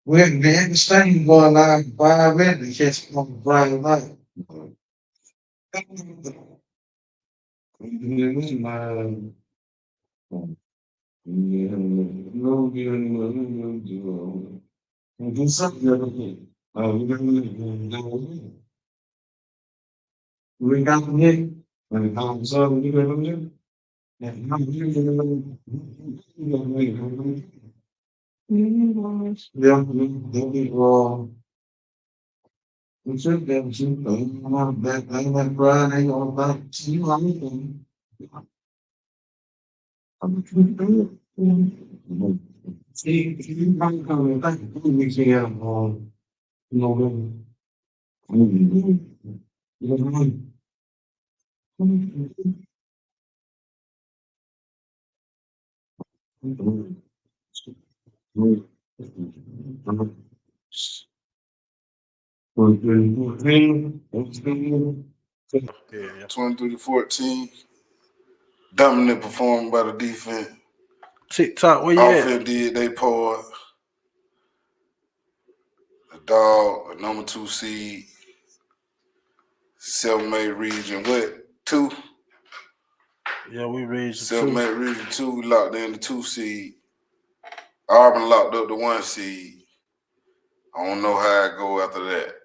When the understanding going on 5 minutes, catch him on the Brian Light. Do something. We got him. When it comes up, we got him. And I'm yeah, we we should be able to. That Friday or back to you. See, you come coming back to me here on November. Yeah, 23-14. Dominant performance by the defense. TikTok, where you Offense did they part. The dog, a number 2 seed, 7-8 region. What? 2? Yeah, we raised 7-8 region 2. We locked in the 2 seed. Auburn locked up the 1 seed. I don't know how it go after that.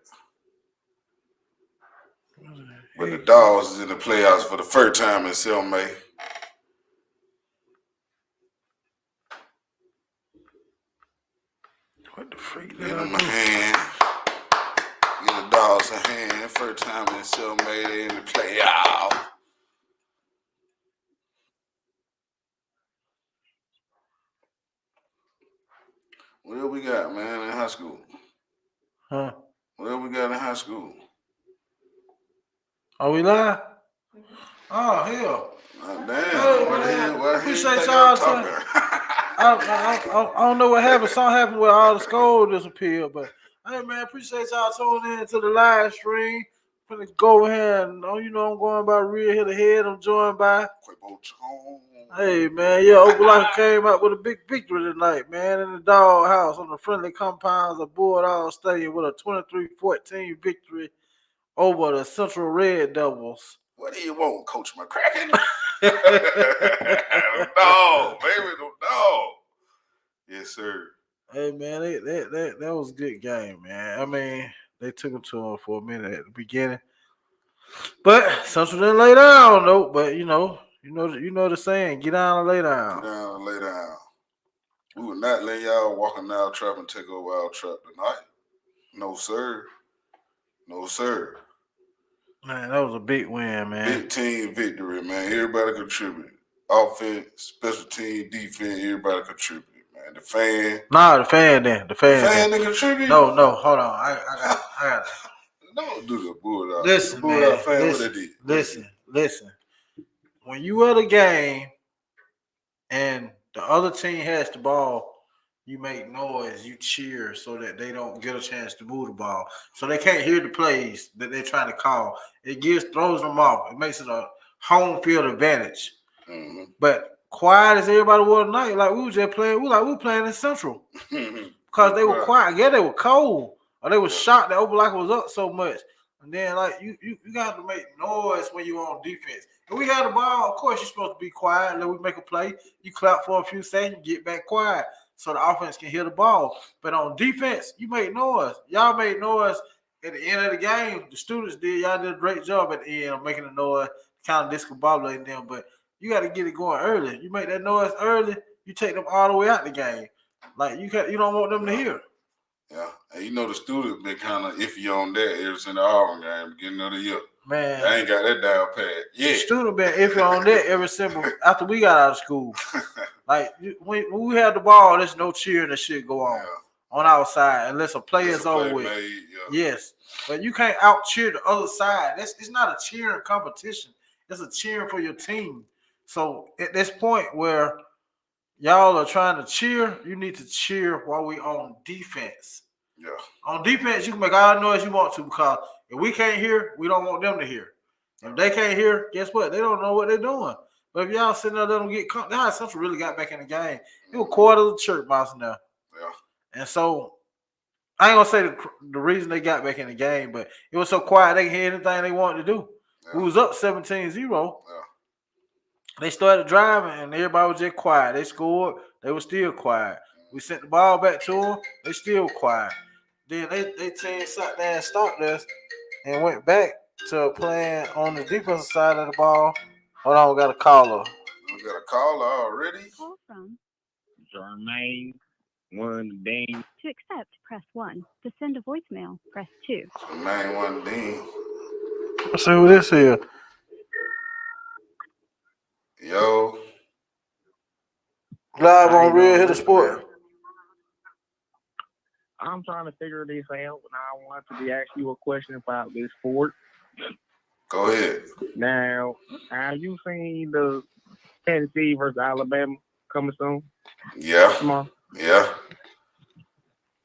But the Dogs is in the playoffs for the first time in 7-8. What the freak? Get them a hand. Get the Dogs a hand. First time in 7-8 in the playoffs. What else we got, man, in high school? Huh? What else we got in high school? Are we live? Oh, hell. Oh, damn. What the hell? Appreciate y'all. I don't know what happened. Something happened where all the skulls disappeared. But, hey, man, appreciate y'all tuning in to the live stream. I'm going to go ahead and, I'm going by Real Hit Ahead. I'm joined by Hey, man, yeah, Opelika came out with a big victory tonight, man, in the dog house on the friendly compounds of Bulldog Stadium with a 23-14 victory over the Central Red Devils. What do you want, Coach McCracken? Dog, baby, the dog. Yes, sir. Hey, man, that was a good game, man. I mean, they took them to him for a minute at the beginning. But Central didn't lay down, though. But, you know the saying, get down and lay down. Get down and lay down. We would not let y'all walk in our trap and take over our trap tonight. No, sir. No, sir. Man, that was a big win, man. Big team victory, man. Everybody contributed. Offense, special team, defense, everybody contributed, man. The fan. Nah, the fan didn't. The fan didn't contribute? No, hold on. I got it. Don't do the Bulldog. Listen, Bulldog man. fan, what they did? Listen. When you at a game and the other team has the ball, you make noise, you cheer so that they don't get a chance to move the ball. So they can't hear the plays that they're trying to call. It throws them off. It makes it a home field advantage. Mm-hmm. But quiet as everybody was tonight, like we were just playing, we were playing in Central. Because they were quiet. Yeah, they were cold. Or they were shocked that Opelika was up so much. And then, like, you got to make noise when you're on defense. If we had the ball, of course, you're supposed to be quiet. Let we make a play. You clap for a few seconds, get back quiet so the offense can hear the ball. But on defense, you make noise. Y'all made noise at the end of the game. The students did. Y'all did a great job at the end of making the noise, kind of discombobulating them. But you got to get it going early. You make that noise early, you take them all the way out the game. Like, you don't want them to hear. Yeah, and the students been kind of iffy on that ever since the Auburn game, beginning of the year. Man, I ain't got that down pat. Yeah. student been iffy on that ever since after we got out of school. Like when we had the ball, there's no cheering and shit go on our side unless a play is over with. Yes, but you can't out cheer the other side. It's not a cheering competition. It's a cheering for your team. So at this point where y'all are trying to cheer, you need to cheer while we on defense. Yeah. On defense, you can make all the noise you want to because if we can't hear, we don't want them to hear. If they can't hear, guess what? They don't know what they're doing. But if y'all sitting there, let them get caught. That's how Central really got back in the game. It was quarter of the church mouse now. Yeah. And so I ain't gonna say the reason they got back in the game, but it was so quiet they could hear anything they wanted to do. Yeah. We was up 17-0. Yeah. They started driving and everybody was just quiet. They scored, they were still quiet. We sent the ball back to them, they still quiet. Then they team sat there and stopped us and went back to playing on the defensive side of the ball. Hold on, we got a caller. We got a caller already? Call from Jermaine, one Dean. To accept, press 1. To send a voicemail, press 2. Jermaine, one Dean. Let's see who this is. Yo. Live on Real Hitter Sport. I'm trying to figure this out, and I want to be asking you a question about this sport. Go ahead. Now, have you seen the Tennessee versus Alabama coming soon? Yeah. Tomorrow? Yeah.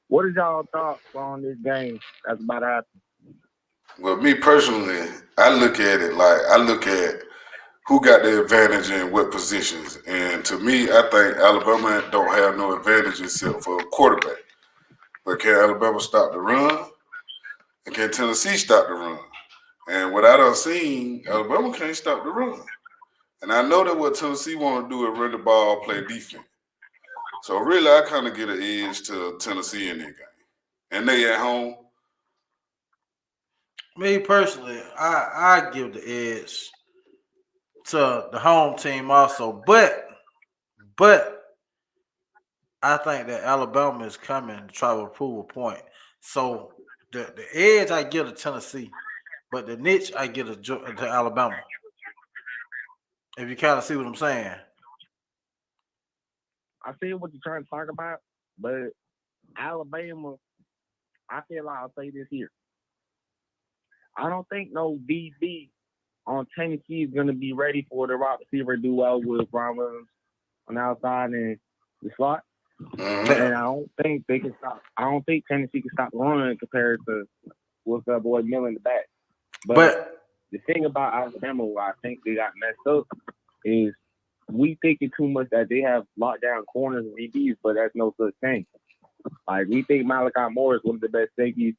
What is y'all thoughts on this game that's about to happen? Well, me personally, I look at who got the advantage in what positions. And to me, I think Alabama don't have no advantage except for a quarterback. But can Alabama stop the run? And can Tennessee stop the run? And what I done seen, Alabama can't stop the run. And I know that what Tennessee want to do is run the ball, play defense. So really, I kind of get an edge to Tennessee in that game. And they at home. Me personally, I give the edge to the home team also. But I think that Alabama is coming to try to prove a point. So the edge I give to Tennessee, but the niche I give to Alabama. If you kind of see what I'm saying. I see what you're trying to talk about, but Alabama, I feel like I'll say this here. I don't think no DB on Tennessee is going to be ready for the wide receiver duo with Ron Williams on the outside and the slot. Mm-hmm. And I don't think they can stop. I don't think Tennessee can stop running compared to what's that boy Miller in the back. But the thing about Alabama, where I think they got messed up, is we thinking too much that they have lockdown corners and DBs, but that's no such thing. Like we think Malachi Moore is one of the best safeties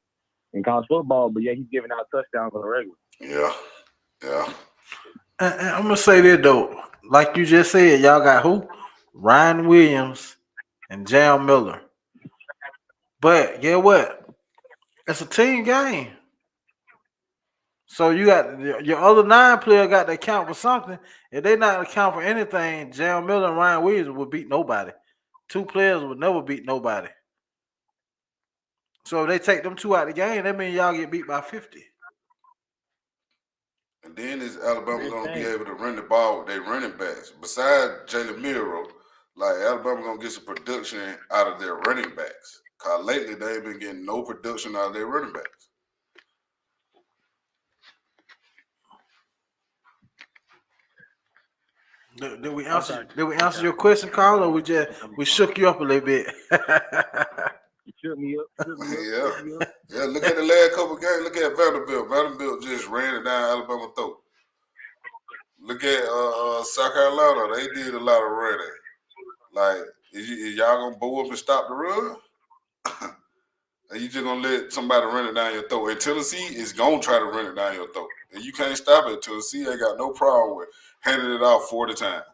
in college football, but yet he's giving out touchdowns on the regular. Yeah. And I'm gonna say that though, like you just said, y'all got who? Ryan Williams and Jam Miller. But get what? It's a team game. So you got your other 9 players got to account for something. If they not account for anything, Jam Miller and Ryan Williams would beat nobody. 2 players would never beat nobody. So if they take them 2 out of the game, that means y'all get beat by 50. And then is Alabama going to be able to run the ball with their running backs? Besides Jalen Milroe, like Alabama going to get some production out of their running backs. Because lately they ain't been getting no production out of their running backs. Did we answer your question, Carl, or we shook you up a little bit? You shook me up. Yeah. Look at the last couple games. Look at Vanderbilt. Vanderbilt just ran it down Alabama's throat. Look at South Carolina. They did a lot of running. Like, is y'all gonna bow up and stop the run? Are you just gonna let somebody run it down your throat? And Tennessee is gonna try to run it down your throat, and you can't stop it. Tennessee ain't got no problem with handing it off 40 times.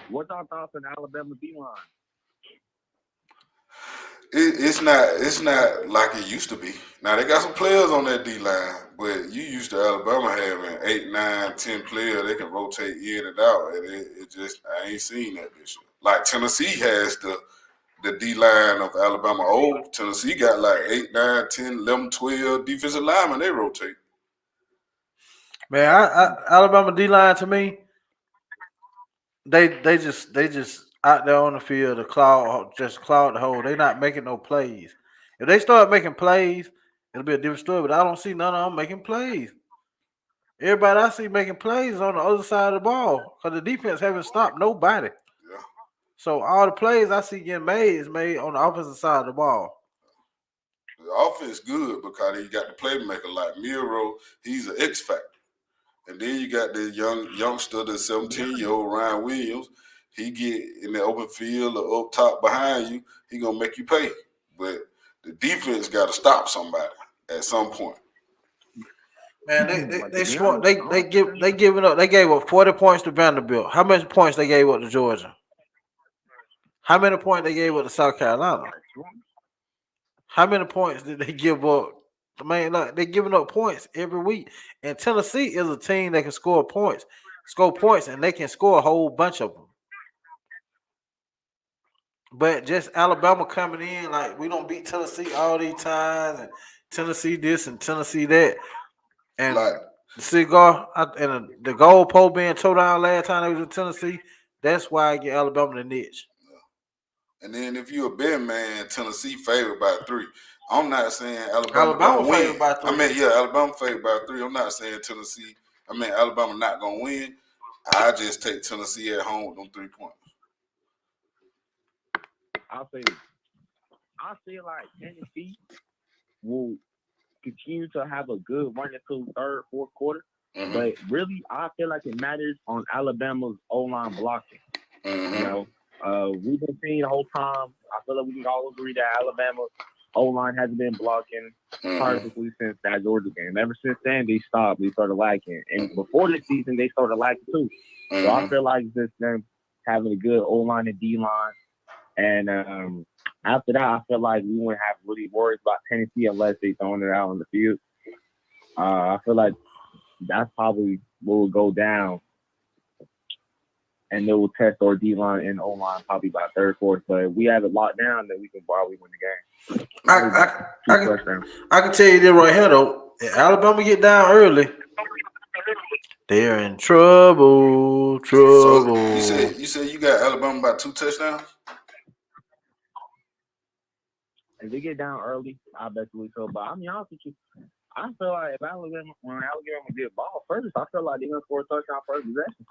What's our thoughts on Alabama D-line? It's not like it used to be. Now they got some players on that D-line, but you used to Alabama having 8, 9, 10 players. They can rotate in and out, and it just I ain't seen that this year. Like Tennessee has the D line of Alabama. Oh, Tennessee got like 8, 9, 10, 11, 12 defensive linemen. They rotate. Man, Alabama D line to me, they just out there on the field to clog the hole. They not making no plays. If they start making plays, it'll be a different story. But I don't see none of them making plays. Everybody I see making plays is on the other side of the ball because the defense haven't stopped nobody. Yeah. So all the plays I see getting made is made on the offensive side of the ball. The offense good because you got the playmaker like Miro. He's an X factor. And then you got the youngster, the 17-year-old Ryan Williams. He get in the open field or up top behind you, he gonna make you pay. But the defense got to stop somebody at some point. Man, they giving up. They gave up 40 points to Vanderbilt. How many points they gave up to Georgia? How many points they gave up to South Carolina? How many points did they give up? Man, look, they're giving up points every week. And Tennessee is a team that can score points, and they can score a whole bunch of them. But just Alabama coming in, like, we don't beat Tennessee all these times, and Tennessee this and Tennessee that. And Like, the cigar and the gold pole being towed down last time they was in Tennessee, that's why I get Alabama the niche. and then if you're a bet man, Tennessee favored by 3. I'm not saying Alabama Alabama win. favored by 3. I mean, yeah, Alabama favored by 3. I'm not saying Alabama not gonna win. I just take Tennessee at home with them 3 points. I'll say this. I feel like Tennessee will continue to have a good run until third, fourth quarter. Mm-hmm. But really, I feel like it matters on Alabama's O-line blocking. Mm-hmm. You know, we've been seeing the whole time. I feel like we can all agree that Alabama's O-line hasn't been blocking perfectly since that Georgia game. Ever since then, they stopped. They started lacking. And before this season, they started lacking too. Mm-hmm. So I feel like just them having a good O-line and D-line. And after that, I feel like we wouldn't have really worries about Tennessee unless they throwing it out on the field. I feel like that's probably what will go down. And they will test our D-line and O-line probably by third, fourth. But if we have it locked down, then we can probably win the game. I can tell you this right here, though. If Alabama get down early, they're in trouble. So you said you got Alabama by 2 touchdowns? If they get down early, I bet you so. But I'm honest with you, I feel like if when Alabama get ball first, I feel like they're gonna score a touchdown first possession.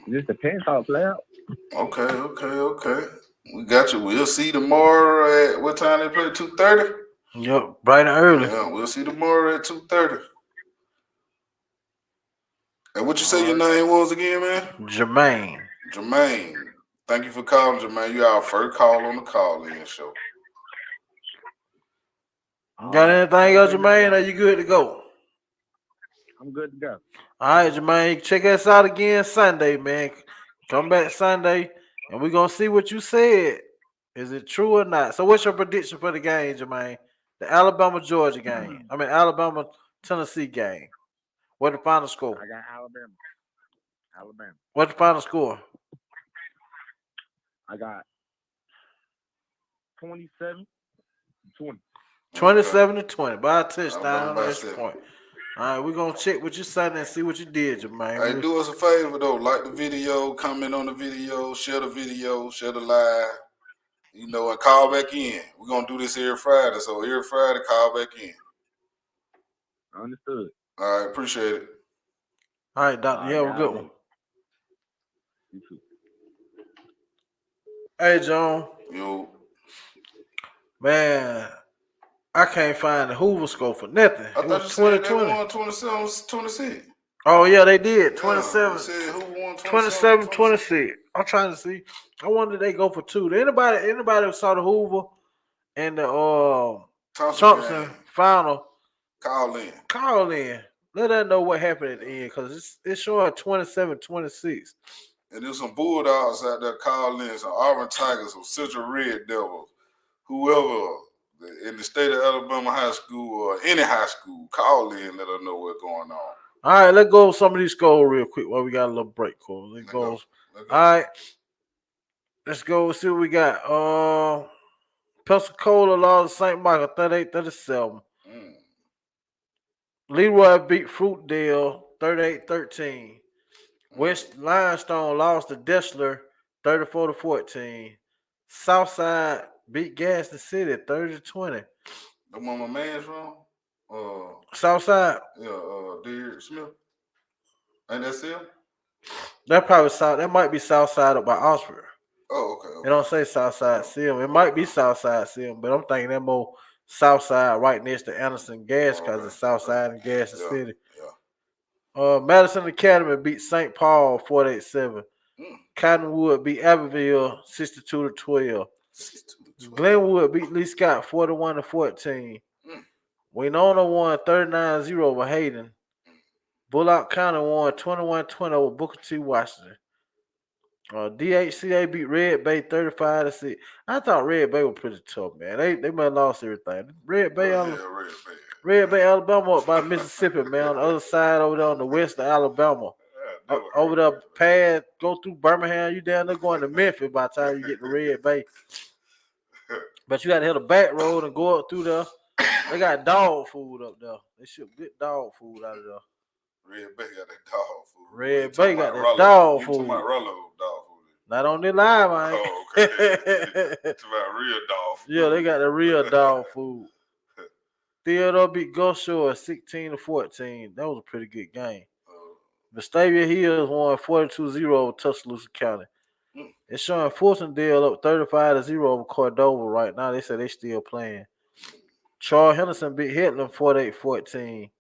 It just depends how it play out. Okay. We got you. We'll see tomorrow at what time they play? 2:30. Yep, bright and early. Yeah, we'll see tomorrow at 2:30. And what you say your name was again, man? Jermaine. Thank you for calling, Jermaine. You our first call on the call-in show. Got anything else, Jermaine? Are you good to go? I'm good to go. All right, Jermaine. Check us out again Sunday, man. Come back Sunday, and we're going to see what you said. Is it true or not? So what's your prediction for the game, Jermaine? The Alabama-Georgia game. I mean, Alabama-Tennessee game. What's the final score? I got Alabama. What's the final score? I got 27-20. 27-20 by a touchdown on the extra point. All right, we're going to check what you said and see what you did, Jermaine. Hey, do us a favor, though. Like the video, comment on the video, share the live, you know, and call back in. We're going to do this every Friday, so every Friday, call back in. Understood. All right, appreciate it. All right, Doctor. You have a good one. You too. Hey, John. Yo. Man, I can't find the Hoover score for nothing. I thought you said they won 27-26. Oh, yeah, they did. 27-26. I'm trying to see. I wonder if they go for 2. Anybody who saw the Hoover and the Thompson final, call in. Let us know what happened at the end because it's showing 27-26. And there's some Bulldogs out there calling, some Auburn Tigers, some Central Red Devils, whoever in the state of Alabama high school or any high school, call in, let us know what's going on. All right, let's go with some of these scores real quick while we got a little break. Cool. Let's go. All right. Let's go see what we got. Pensacola lost to St. Michael 38-37. Mm. Leroy beat Fruitdale 38-13. West Limestone lost to Dessler 34-14. Southside beat Gaston City 30-20. The one my man's from? Southside, Derek Smith. Ain't that him? that probably South. That might be Southside up by Oxford. Oh, okay. It don't say Southside Sim. It might be Southside Sim, but I'm thinking that more Southside right next to Anderson Gas because Okay. it's Southside and Gaston Yeah. City. Yeah. Madison Academy beat St. Paul 48-7. Mm. Cottonwood beat Abbeville 62-12. 62-12. Glenwood beat Lee Scott 41-14. Mm. Winona won 39-0 over Hayden. Bullock County won 21-20 over Booker T. Washington. DHCA beat Red Bay 35-6. I thought Red Bay was pretty tough, man. They might have lost everything. Red Bay, Red Bay, Alabama up by Mississippi, man. On the other side over there on the west of Alabama. Over there, past, go through Birmingham, you down there going to Memphis by the time you get to Red Bay. But you got to hit a back road and go up through there. They got dog food up there. They ship good dog food out of there. Red Bay got that dog food. Red Bay got that dog food. You talking about Rollo dog food? Not on this live, I ain't. Oh, okay. It's about real dog food. Yeah, they got the real dog food. Theodore beat Gulf Shore 16-14. That was a pretty good game. Vestavia Hills won 42-0 over Tuscaloosa County. It's showing Fultondale up 35-0 over Cordova right now. They say they still playing. Charles Henderson beat Headland 48-14.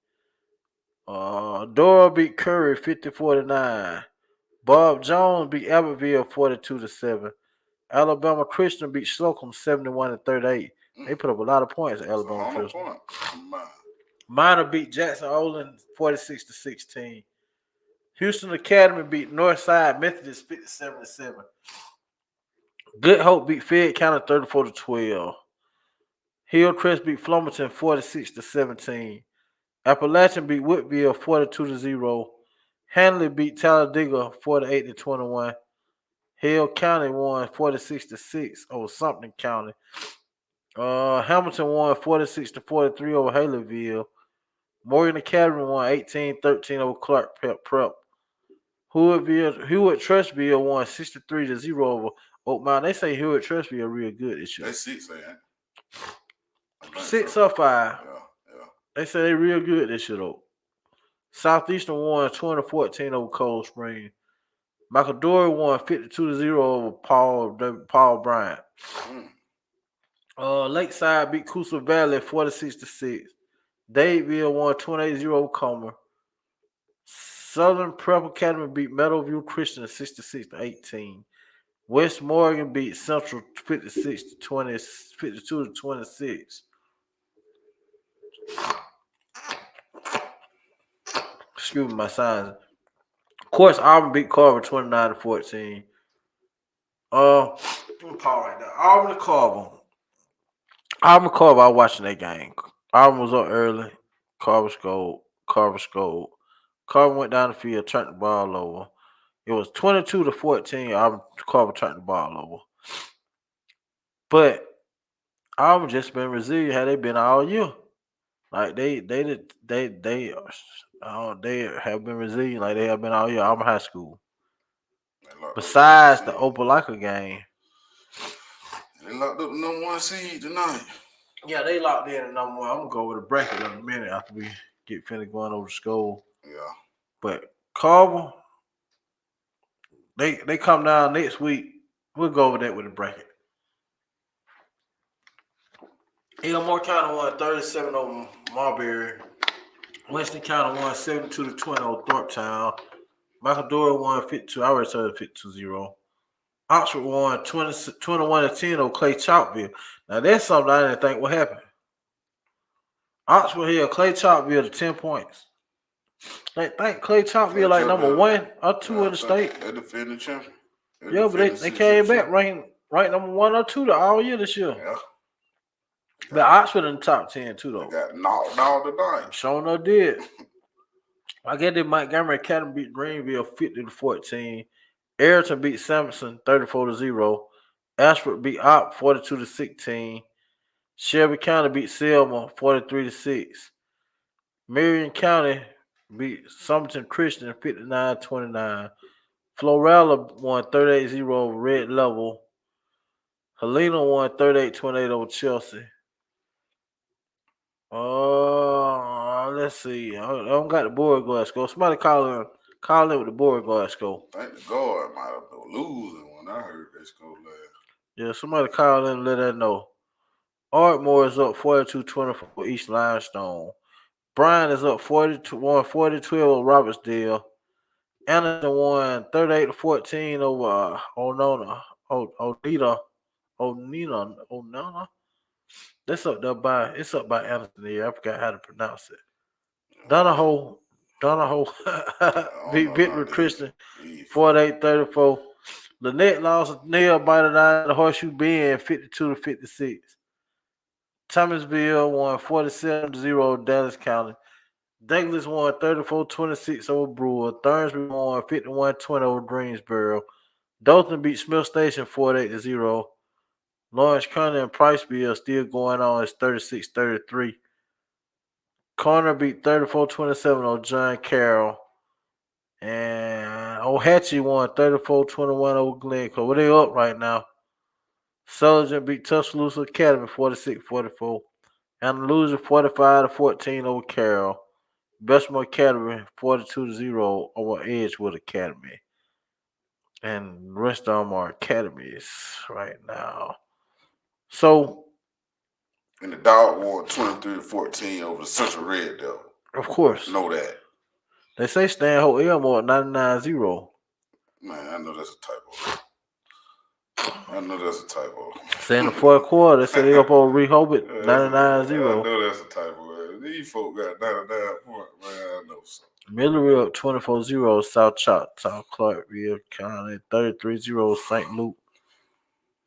Dora beat Curry 50-49. Bob Jones beat Abbeville 42-7. Alabama Christian beat Slocum 71-38. They put up a lot of points at Alabama Christian. Minor beat Jackson Olin 46-16. Houston Academy beat Northside Methodist 57-7. Good Hope beat Fayette County 34-12. Hillcrest beat Flomaton 46-17. Appalachian beat Woodville 42-0. Hanley beat Talladega 48-21. Hill County won 46-6 over Sumter County. Hamilton won 46-43 over Haleyville. Morgan Academy won 18-13 over Clark Prep. Hewitt Trushville won 63-0 over Oak Mountain. They say Hewitt Trushville real good this year. They 6, ain't 6 or 5. Yeah. They say they real good this year though. Southeastern won 20-14 over Cold Spring. Michael Dory won 52-0 over Paul Bryant. Lakeside beat Coosa Valley 46-6. Dadeville won 28-0 over Comer. Southern Prep Academy beat Meadowview Christian 66-18. West Morgan beat Central 52-26. Excuse me, my signs. Of course, Auburn beat Carver 29-14. Let me pause right there. Auburn and Carver. I was watching that game. Auburn was up early. Carver scored. Carver went down the field, turned the ball over. It was 22-14. Carver turned the ball over. But Auburn just been resilient. Had they been all year? Like they have been resilient. Like they have been all year. Auburn High School. Besides the Opelika game. They locked up the number 1 seed tonight. Yeah, they locked in at number 1. I'm gonna go with a bracket in a minute after we get finished going over the score. Yeah. But Carver, they come down next week. We'll go over that with a bracket. Elmore County won 37 over Marbury. Winston County won 72-20 over Thorpetown. Michael Dory won 52. I already said 52-0. Oxford won 21-10 over Clay Chalkville. Now that's something I didn't think would happen. Oxford held Clay Chalkville to 10 points. They think Clay Chalkville like number 1 or 2 in the state. They defending champion. Yeah, but they came back ranked number 1 or 2 all year this year. Yeah. But Oxford in the top 10 too, though. They got knocked out tonight. Sure enough did. I guess the Montgomery Academy beat Greenville 50-14. Ayrton beat Sampson 34-0. Ashford beat Opp 42-16. Shelby County beat Selma 43-6. Marion County beat Summerton Christian 59-29. Florella won 38-0 over Red Level. Helena won 38-28 over Chelsea. Let's see. I don't got the Beauregard score. Somebody call in with the Beauregard score. I think the guard might have been losing when I heard they score last. Yeah, somebody call in and let that know. Ardmore is up 42-20 for East Limestone. Bryan is up 40-12 over Robertsdale. Anderson won 38-14 over Onena. That's up there it's up by Anderson here. I forgot how to pronounce it. Donahoe beat Victory Christian 48-34. Lynette lost nail biter down the Horseshoe Bend 52-56. Thomasville won 47-0 over Dallas County. Douglas won 34-26 over Brewer. Thurnsby won 51-20 over Greensboro. Dothan beat Smith Station 48-0. Lawrence County and Priceville still going on. It's 36-33. Corner beat 34-27 over John Carroll. And Ohatchee won 34-21 over Glencoe. Well, they up right now. Sullivan beat Tuscaloosa Academy 46-44. Andalusia 45-14 over Carroll. Bessemer Academy 42-0 over Edgewood Academy. And the rest of them are academies right now. So, And the Dog won 23-14 over the Central Red Devil. of course, Know that. they say Stanhope Elmore at 99-0. Man, I know that's a typo. Say in the fourth quarter, they say they up on Rehoboth I 99-0. know that's a typo. These folk got 99 points, man. I know so. Millery up 24-0 South Choctaw, Clarkville County, 33-0 St. Luke.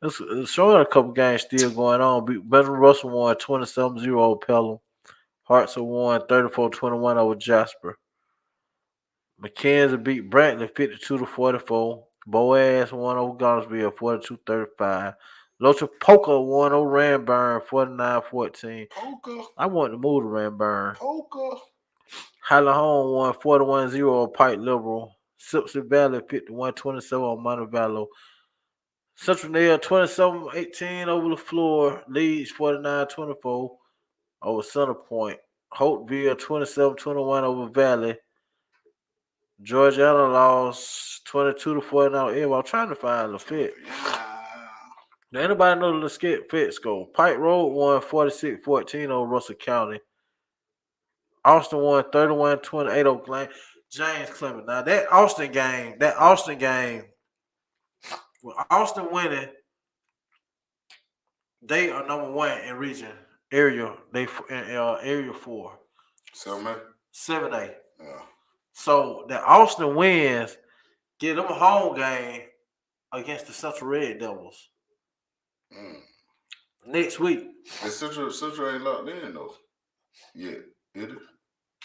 It's showing a couple games still going on. Better Russell won 27-0 over Pelham. Hartsville won 34-21 over Jasper. McKenzie beat Brantley 52-44. Boaz won over Gainesville 42-35. Lochapoka won over Ranburn 49-14. Poker. I want to move to Ranburn. Poker. Hallahone won 41-0 over Pike Liberal. Sipsey Valley 51-27 over Montevallo. Central Nail 27-18 over the floor. Leeds 49-24 over Center Point. Holtville 27-21 over Valley. Georgiana lost 22-49 over Edward. I'm trying to find Lafayette. Now, anybody know the Lafayette score? Pike Road won 46-14 over Russell County. Austin won 31-28 over James Clement. Now, that Austin game, with Austin winning, they are number one in region area. They in area 4. 7A. Yeah. So that Austin wins, give them a home game against the Central Red Devils next week. And Central ain't locked in though. Yeah, is it?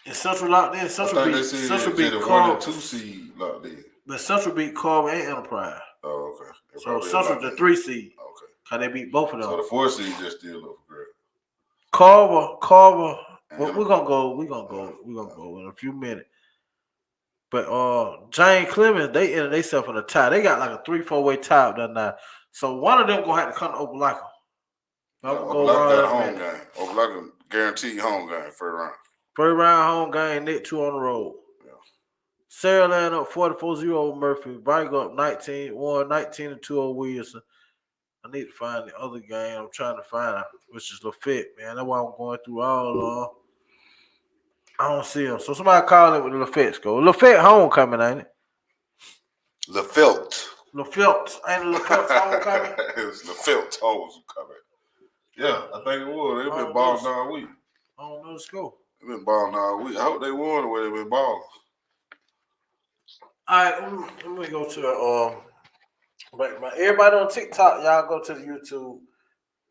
Is Central locked in? Central beat Carver. 2 seed locked in. But Central beat Carver and Enterprise. Oh, okay. So Central the 3 seed. Okay. Cause they beat both of them. So the 4 seed just still up for grabs. Carver. Well, we're gonna go in a few minutes. But Jane Clemens, they ended themselves in a tie. They got like a 3-4-way tie up there now. So one of them gonna have to come to Opelika. Opelika home game. Opelika guaranteed home game first round. First round home game, Nick 2 on the road. Yeah. Sarah Land up 44-0 over Murphy. Vigo up 19-2 over Williamson. I need to find the other game. I'm trying to find out, which is Lafayette, man. That's why I'm going through all I don't see him. So somebody call it with the Lafayette score. Lafayette homecoming, ain't it? Lafayette. Ain't it Lafayette homecoming? It's Lafayette homecoming. Yeah, I think it was. They've been balling all week. I don't know the score. They've been balling all week. I hope they won the way they've been balling. All right, let me go to everybody on TikTok, y'all go to the YouTube.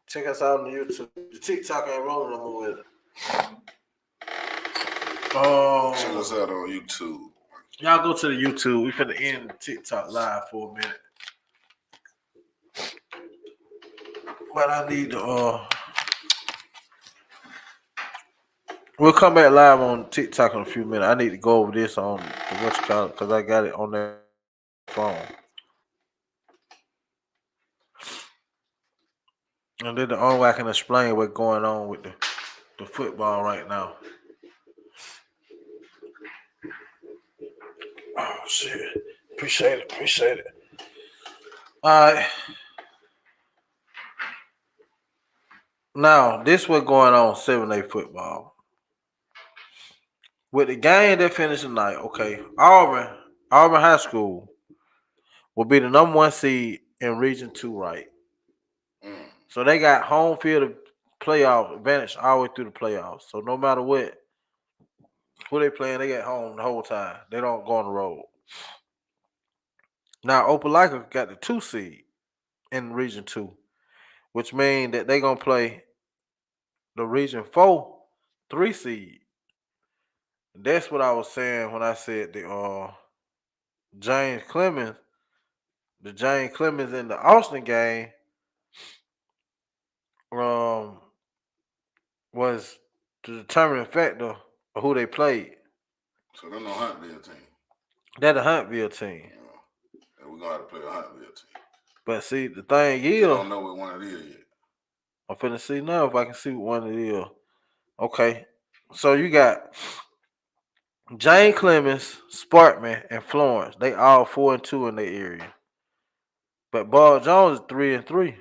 Check us out on the YouTube. The TikTok ain't rolling no more with it. Check us out on YouTube. Y'all go to the YouTube. We finna end the TikTok live for a minute. But I need to we'll come back live on TikTok in a few minutes. I need to go over this on the what you call it because I got it on that phone. And then the only way I can explain what's going on with the football right now. Oh shit. Appreciate it. All right. Now, this what's going on 7A football. With the game that finished tonight, okay, Auburn High School will be the number 1 seed in Region 2, right? So they got home field playoff advantage all the way through the playoffs. So no matter what, who they playing, they get home the whole time. They don't go on the road. Now, Opelika got the 2 seed in Region 2, which means that they're going to play the Region 4 3 seed. That's what I was saying when I said the James Clemens in the Austin game was the determining factor of who they played. So they're no Huntville team. They're the Huntville team. And we're gonna have to play a Huntville team. But see, the thing is, you don't know what one it is yet. I'm finna see now if I can see what one it is. Okay, so you got Jane Clemens, Sparkman, and Florence. They all 4-2 in their area. But Ball Jones is 3-3.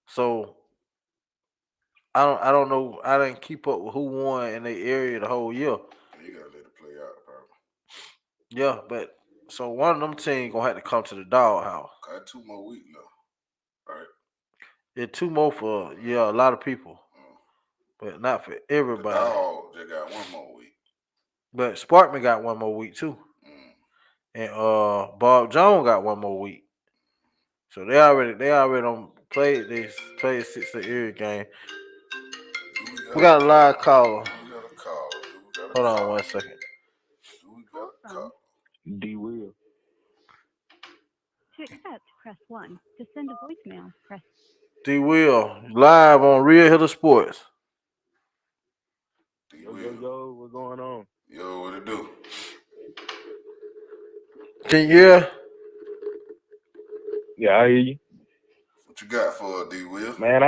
So I don't know. I didn't keep up with who won in their area the whole year. You gotta let it play out, probably. Yeah, but so one of them teams gonna have to come to the doghouse. Got 2 more weeks now, right? Yeah, 2 more for a lot of people, but not for everybody. The dog just got 1 more week. But Sparkman got 1 more week too, and Bob Jones got 1 more week. So they already played 6 area game. We got a live caller. Hold on 1 second. D Will. To accept, press 1. To send a voicemail, press D Will live on Real Hitter Sports. Yo, what's going on? Yo, what it do? Can you hear? Yeah, I hear you. What you got for D Will? Man,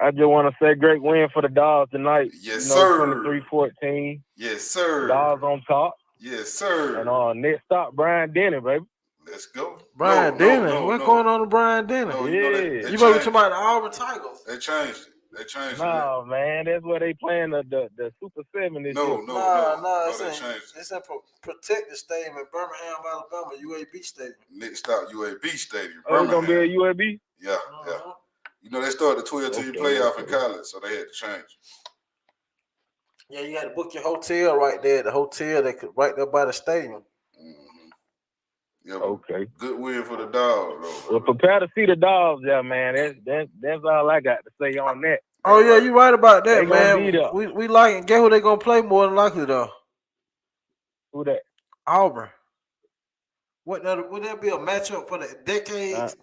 I just want to say great win for the Dogs tonight. Yes, sir. 23-14. Yes, sir. Dogs on top. Yes, sir. And next stop, Brian Denny, baby. Let's go. Brian Denny. What's going on with Brian Denny? No, yeah. You might be talking about the Auburn Tigers. They changed it. No, man, that's where they playing the Super 7 this year. No, they changed it. It's in Protected Stadium in Birmingham, Alabama, UAB Stadium. Next stop, UAB Stadium. Oh, it's going to be a UAB? Yeah, yeah. You know, they started the 12-team playoff in college, so they had to change. Yeah, you got to book your hotel right there. The hotel right there by the stadium. Yeah, okay. Good win for the Dogs, though. Well, prepare to see the Dogs there, man. That's all I got to say on that. Oh yeah, you right about that, they man. We like it. Guess who they gonna play more than likely though? Who that? Auburn. Would that be a matchup for the decades?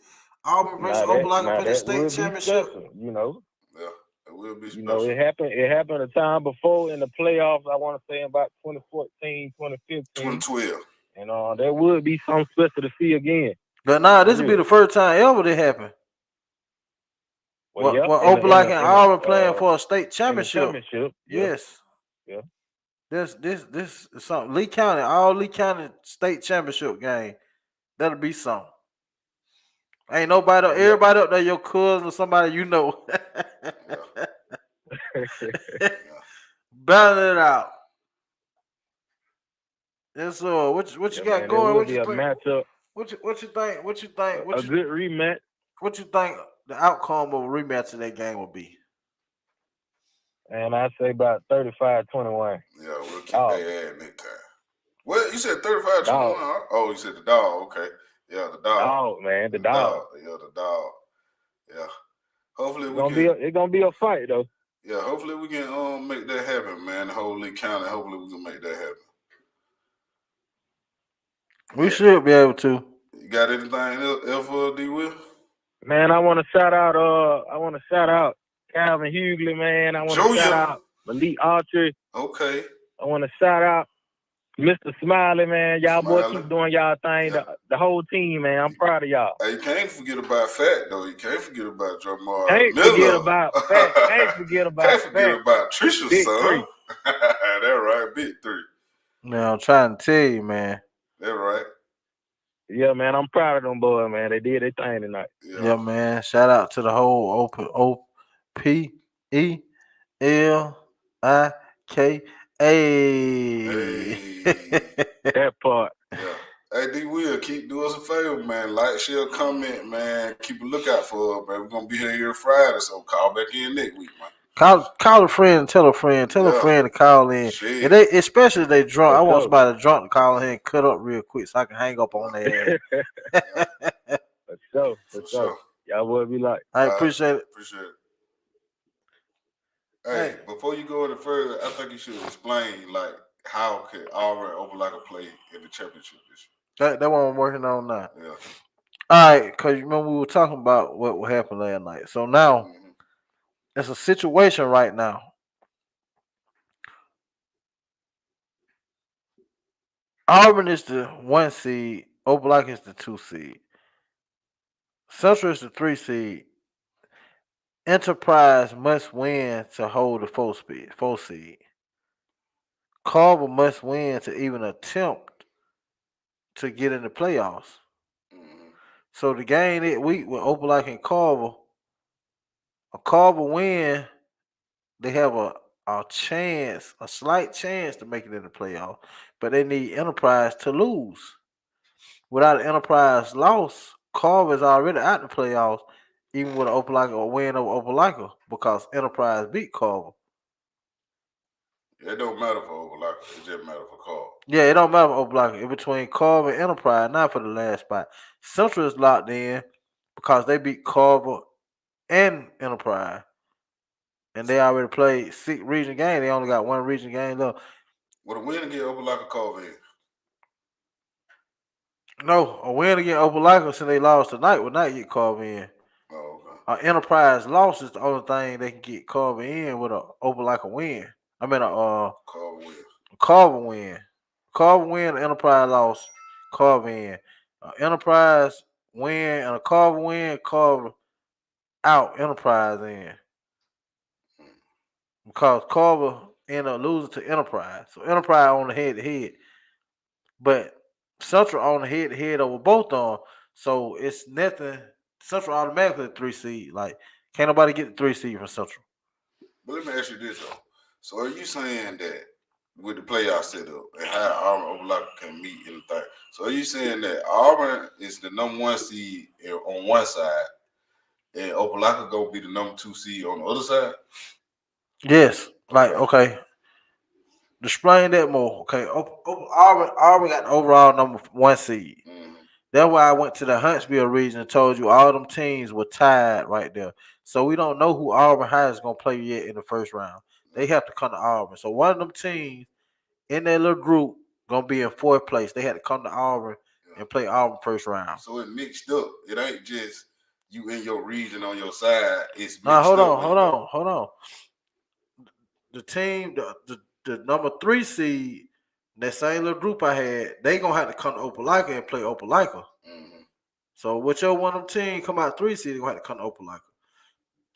Auburn versus Opelika for the state championship. Special, you know. Yeah, it will be special. You know, it happened a time before in the playoffs. I want to say about 2014, 2015, 2012. And there would be something special to see again. But this will be the first time ever that happened. Well, Opelika and Auburn playing for a state championship. Yes. Yeah. This is something. Lee County state championship game. That'll be something. Ain't nobody, everybody up there, your cousin or somebody you know. Battle it out. Yes, sir. What you got going? What you think? Matchup. What you think? What you think? A good rematch. What you think the outcome of a rematch of that game will be? And I say about 35-21. Yeah, we'll keep that ad next time. Well, you said 35-21. Oh, you said the Dog. Okay. Yeah, the Dog. Dog, man, the Dog. Yeah, the Dog. Yeah. Hopefully it's gonna be a fight though. Yeah, hopefully we can make that happen, man. The whole Lee County. Hopefully we can make that happen. We should be able to. You got anything else for D. Will? Man, I want to shout out Calvin Hughley, man. I want to Junior. shout out Malik Archer. Okay. I want to shout out Mr. Smiley, man. Y'all boys Smiley. keep doing y'all thing. Yeah. The whole team, man. I'm proud of y'all. Hey, you can't forget about Fat, though. You can't forget about Jamar Can't Miller. forget about Fat. Can't forget about Can't forget Fat. about Trisha's Big son. three. That right, big three. Man, I'm trying to tell you, man. That right. Yeah, man. I'm proud of them boys, man. They did their thing tonight. Yeah, man. Shout out to the whole OPELIKA. Hey. That part. Yeah. Hey, D. Will, keep do us a favor, man. Like, share, comment, man. Keep a lookout for us, man. We're gonna be here Friday, so call back in next week, man. Call a friend, tell a friend to call in. Shit. And they, especially if they drunk. I want sure. somebody drunk to call in and cut up real quick so I can hang up on their ass. For sure. For sure. Y'all would be like. I appreciate it. Appreciate it. Hey, before you go any further, I think you should explain, like, how could Auburn and Opelika play in the championship this That's what I'm working on now. year? Yeah. All right, because you remember we were talking about what happened last night. So now it's a situation right now. Auburn is the 1 seed. Opelika is the 2 seed. Central is the 3 seed. Enterprise must win to hold the 4 seed. Carver must win to even attempt to get in the playoffs. So the game that week with Opelika and Carver, a Carver win, they have a chance, a slight chance to make it in the playoff, but they need Enterprise to lose. Without an Enterprise loss, Carver is already out the playoffs, even with an Opelika or win over Opelika, because Enterprise beat Carver. It don't matter for Opelika. It just matter for Carver. Yeah, it don't matter for Opelika. It's between Carver and Enterprise, not for the last spot. Central is locked in because they beat Carver and Enterprise. And they already played 6 region games. They only got 1 region game left. Would a win against Opelika Carver in? No, a win against Opelika since they lost tonight would not get Carver in. Oh, okay. Enterprise loss is the only thing they can get Carver in with a Opelika win. I mean Carver win. Carver win. Carver win, Enterprise loss, Carver in. Enterprise win and a Carver win, Carver out, Enterprise in. Because Carver ended up losing to Enterprise. So Enterprise on the head-to-head. But Central on the head-to-head over both of them. So it's nothing. Central automatically 3 seed. Like, can't nobody get the 3 seed from Central. But let me ask you this, though. So are you saying that with the playoff setup and how Auburn and Opelika can meet anything, so are you saying that Auburn is the number 1 seed on one side and Opelika going to be the number 2 seed on the other side? Yes. Like, okay. Explain that more. Okay. Auburn got the overall number 1 seed. That's why I went to the Huntsville region and told you all them teams were tied right there. So we don't know who Auburn High is going to play yet in the first round. They have to come to Auburn. So one of them teams in that little group going to be in 4th place. They had to come to Auburn and play Auburn first round. So it mixed up. It ain't just you in your region on your side. It's mixed now, hold up. on. The team, the number 3 seed, that same little group I had, they gonna have to come to Opelika and play Opelika. So whichever one of them teams come out 3 seed, they gonna have to come to Opelika.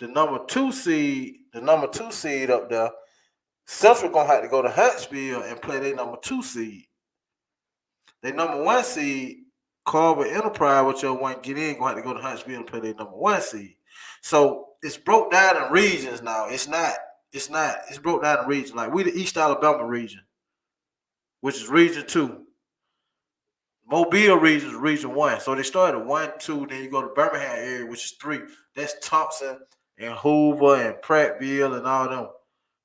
The number 2 seed up there, Central gonna have to go to Huntsville and play their number 2 seed. They number 1 seed, Carver Enterprise, whichever one get in, gonna have to go to Huntsville and play their number 1 seed. So it's broke down in regions now. It's broke down in regions. Like we the East Alabama region, which is region 2. Mobile region is region 1. So they started at 1, 2, then you go to Birmingham area, which is 3. That's Thompson and Hoover and Prattville and all them.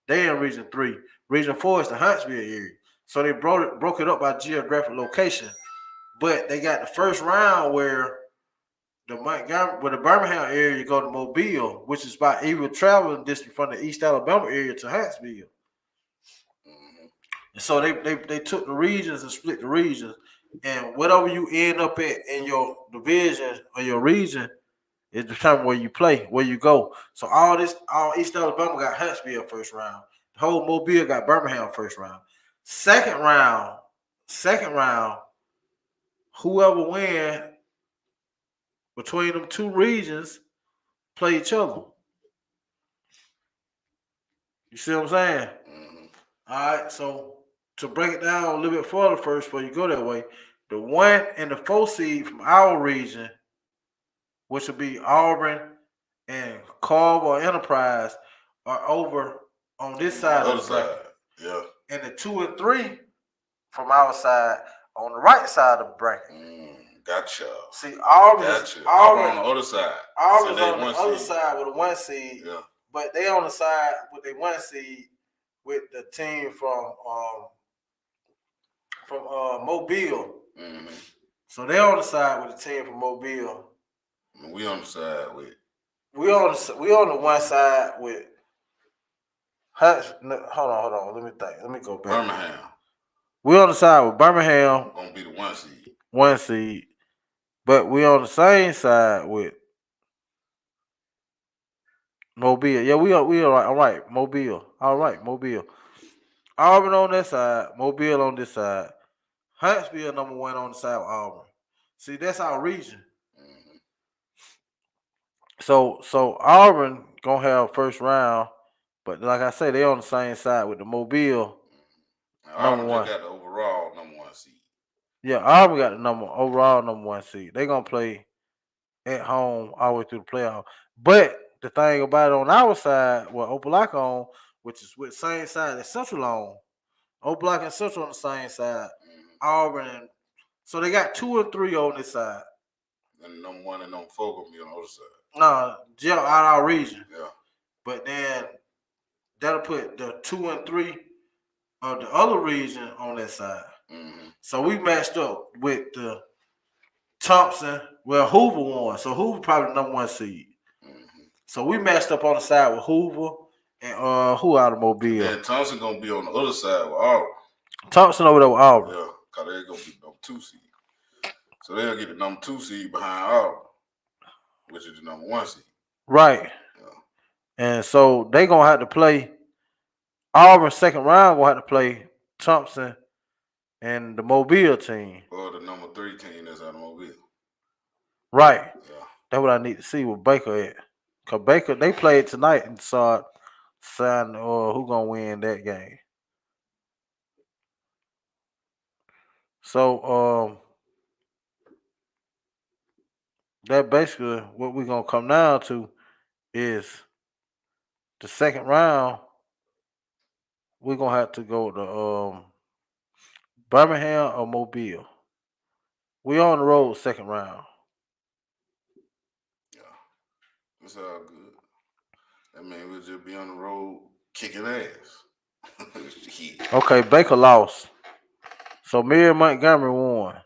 They in region 3. Region 4 is the Huntsville area. So they broke it up by geographic location. But they got the first round where the Birmingham area, you go to Mobile, which is by even traveling distance from the East Alabama area to Huntsville. And so they took the regions and split the regions. And whatever you end up at in your division or your region is determined where you play, where you go. So all East Alabama got Huntsville first round. The whole Mobile got Birmingham first round. Second round, whoever win between them two regions play each other. You see what I'm saying? Mhm. All right, so to break it down a little bit further first before you go that way, the 1 and the 4 seed from our region, which will be Auburn and Carver or Enterprise, are over on this side of the bracket. Yeah. And the 2 and 3 from our side on the right side of the bracket. Gotcha. See, Auburn on the other side. Auburn's on the other side with a 1 seed. Yeah. But they on the side with the 1 seed with the team from Mobile. Mm-hmm. So they on the side with the team from Mobile. We on the side with. We on the one side with. Hold on. Let me think. Let me go back. Birmingham. We on the side with Birmingham. Gonna be the 1 seed. 1 seed. But we on the same side with Mobile. Yeah, we are right. All right, Mobile. All right, Mobile. Auburn on that side, Mobile on this side. Huntsville number 1 on the side with Auburn. See, that's our region. Mm-hmm. So Auburn gonna have first round, but like I say, they on the same side with the Mobile. Auburn just got the overall number 1 seed. Yeah, Auburn got the overall number 1 seed. They gonna play at home all the way through the playoff. But the thing about it on our side, well, Opelika on, which is with same side that Central on, Opelika and Central on the same side. Auburn, and so they got 2 and 3 on this side. And number 1 and number 4 gonna be on the other side. No, out of our region. Yeah. But then that'll put the 2 and 3 of the other region on that side. Mm-hmm. So we matched up with the Thompson. Well, Hoover won, so Hoover probably the number 1 seed. Mm-hmm. So we matched up on the side with Hoover and who out of Mobile. And Thompson gonna be on the other side with Auburn. Thompson over there with Auburn. Yeah, because they're gonna be number 2 seed. So they'll get the number 2 seed behind Auburn, which is the number 1 seed. Right. Yeah. And so they gonna have to play Auburn second round. Gonna have to play Thompson and the Mobile team. Or the number 3 team that's out of Mobile. Right. Yeah. That's what I need to see with Baker at. Cause Baker, they played tonight and saw who gonna win that game. So that basically what we're gonna come down to is the second round. We're gonna have to go to Birmingham or Mobile. We on the road second round. Yeah. It's all good. I mean, we'll just be on the road kicking ass. Yeah. Okay, Baker lost. So Mary Montgomery won.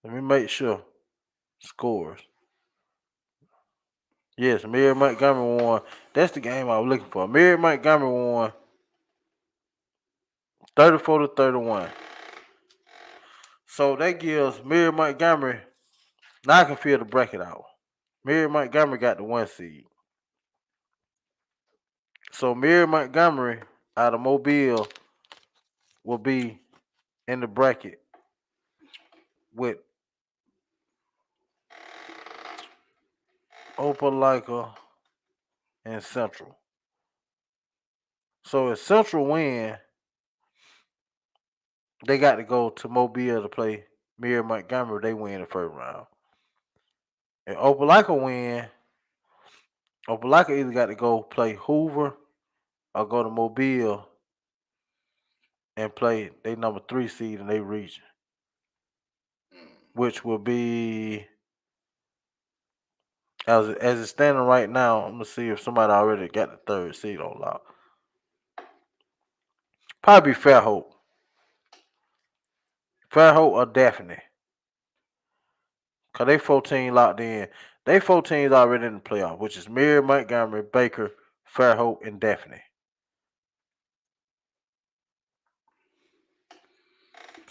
Let me make sure. Scores. Yes, Mary Montgomery won. That's the game I was looking for. Mary Montgomery won 34-31. So that gives Mary Montgomery. Now I can feel the bracket out. Mary Montgomery got the 1 seed. So Mary Montgomery out of Mobile will be in the bracket with Opelika and Central. So if Central win, they got to go to Mobile to play Mary Montgomery. They win the first round. And Opelika win. Opelika either got to go play Hoover or go to Mobile and play they number 3 seed in their region, which will be as it's standing right now. I'm gonna see if somebody already got the 3rd seed on lock. Probably Fairhope or Daphne, cause they 14 locked in. They 14 is already in the playoff, which is Mary Montgomery, Baker, Fairhope, and Daphne.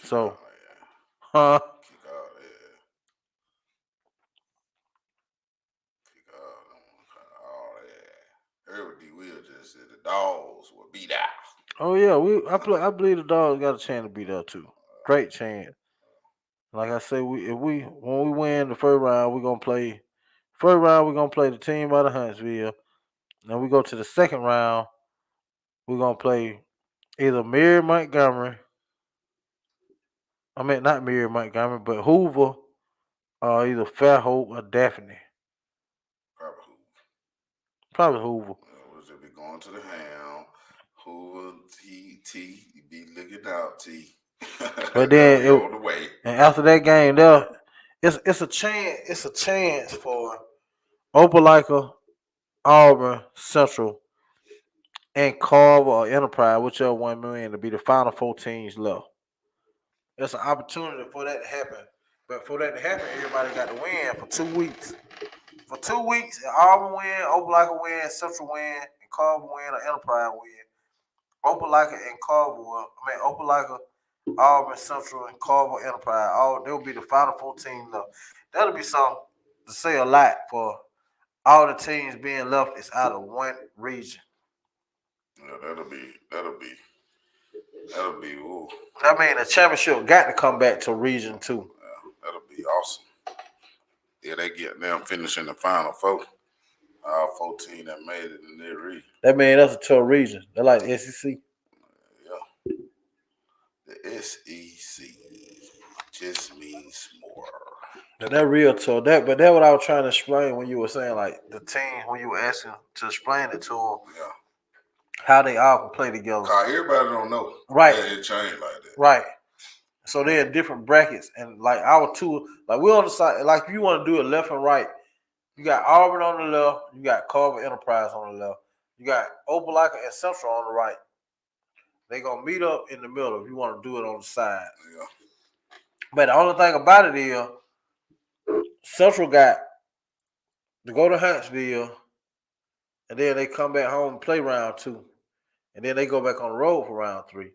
So, yeah. huh? Kick out, yeah. Kick out, all that. Heard what D. Will just said. The dogs will beat out. Oh yeah, I believe the Dogs got a chance to beat up too. Great chance. Like I said, when we win the first round, we're gonna play. First round, we're gonna play the team out of Huntsville. Then we go to the second round. We're gonna play either Mary Montgomery. I mean, not Mary Montgomery, but Hoover, or either Fairhope or Daphne. Probably who? Probably Hoover. Was it be going to the Ham? Hoover, T, you be looking out, T. But They'll then, be on the way. and after that game, there, it's a chance. It's a chance for Opelika, Auburn, Central, and Carver or Enterprise, whichever one win, to be the final 4 teams left. It's an opportunity for that to happen. But for that to happen, everybody got to win for 2 weeks. For 2 weeks, Auburn win, Opelika win, Central win, and Carver win, or Enterprise win. Opelika and Carver Opelika, Auburn, Central, and Carver Enterprise. All they'll be the final 4 teams left. That'll be something to say a lot for all the teams being left is out of one region. Yeah, that'll be. Ooh, I mean, the championship got to come back to region 2. yeah, that'll be awesome. Yeah, they get them finishing the final 4. All 14 that made it in their region. That means that's a tough region. They're like the SEC. Yeah. The SEC just means more. That real tough. But that's what I was trying to explain when you were saying like the team when you were asking to explain it to them, Yeah. how they all can play together. Cause everybody don't know. Right. Yeah, it changed like that. Right. So they're in different brackets, and like our 2, like we on the side. Like if you want to do it left and right, you got Auburn on the left, you got Carver Enterprise on the left, you got Opelika and Central on the right. They gonna meet up in the middle if you want to do it on the side. Yeah. But the only thing about it is, Central got to go to Huntsville, and then they come back home and play round 2, and then they go back on the road for round 3.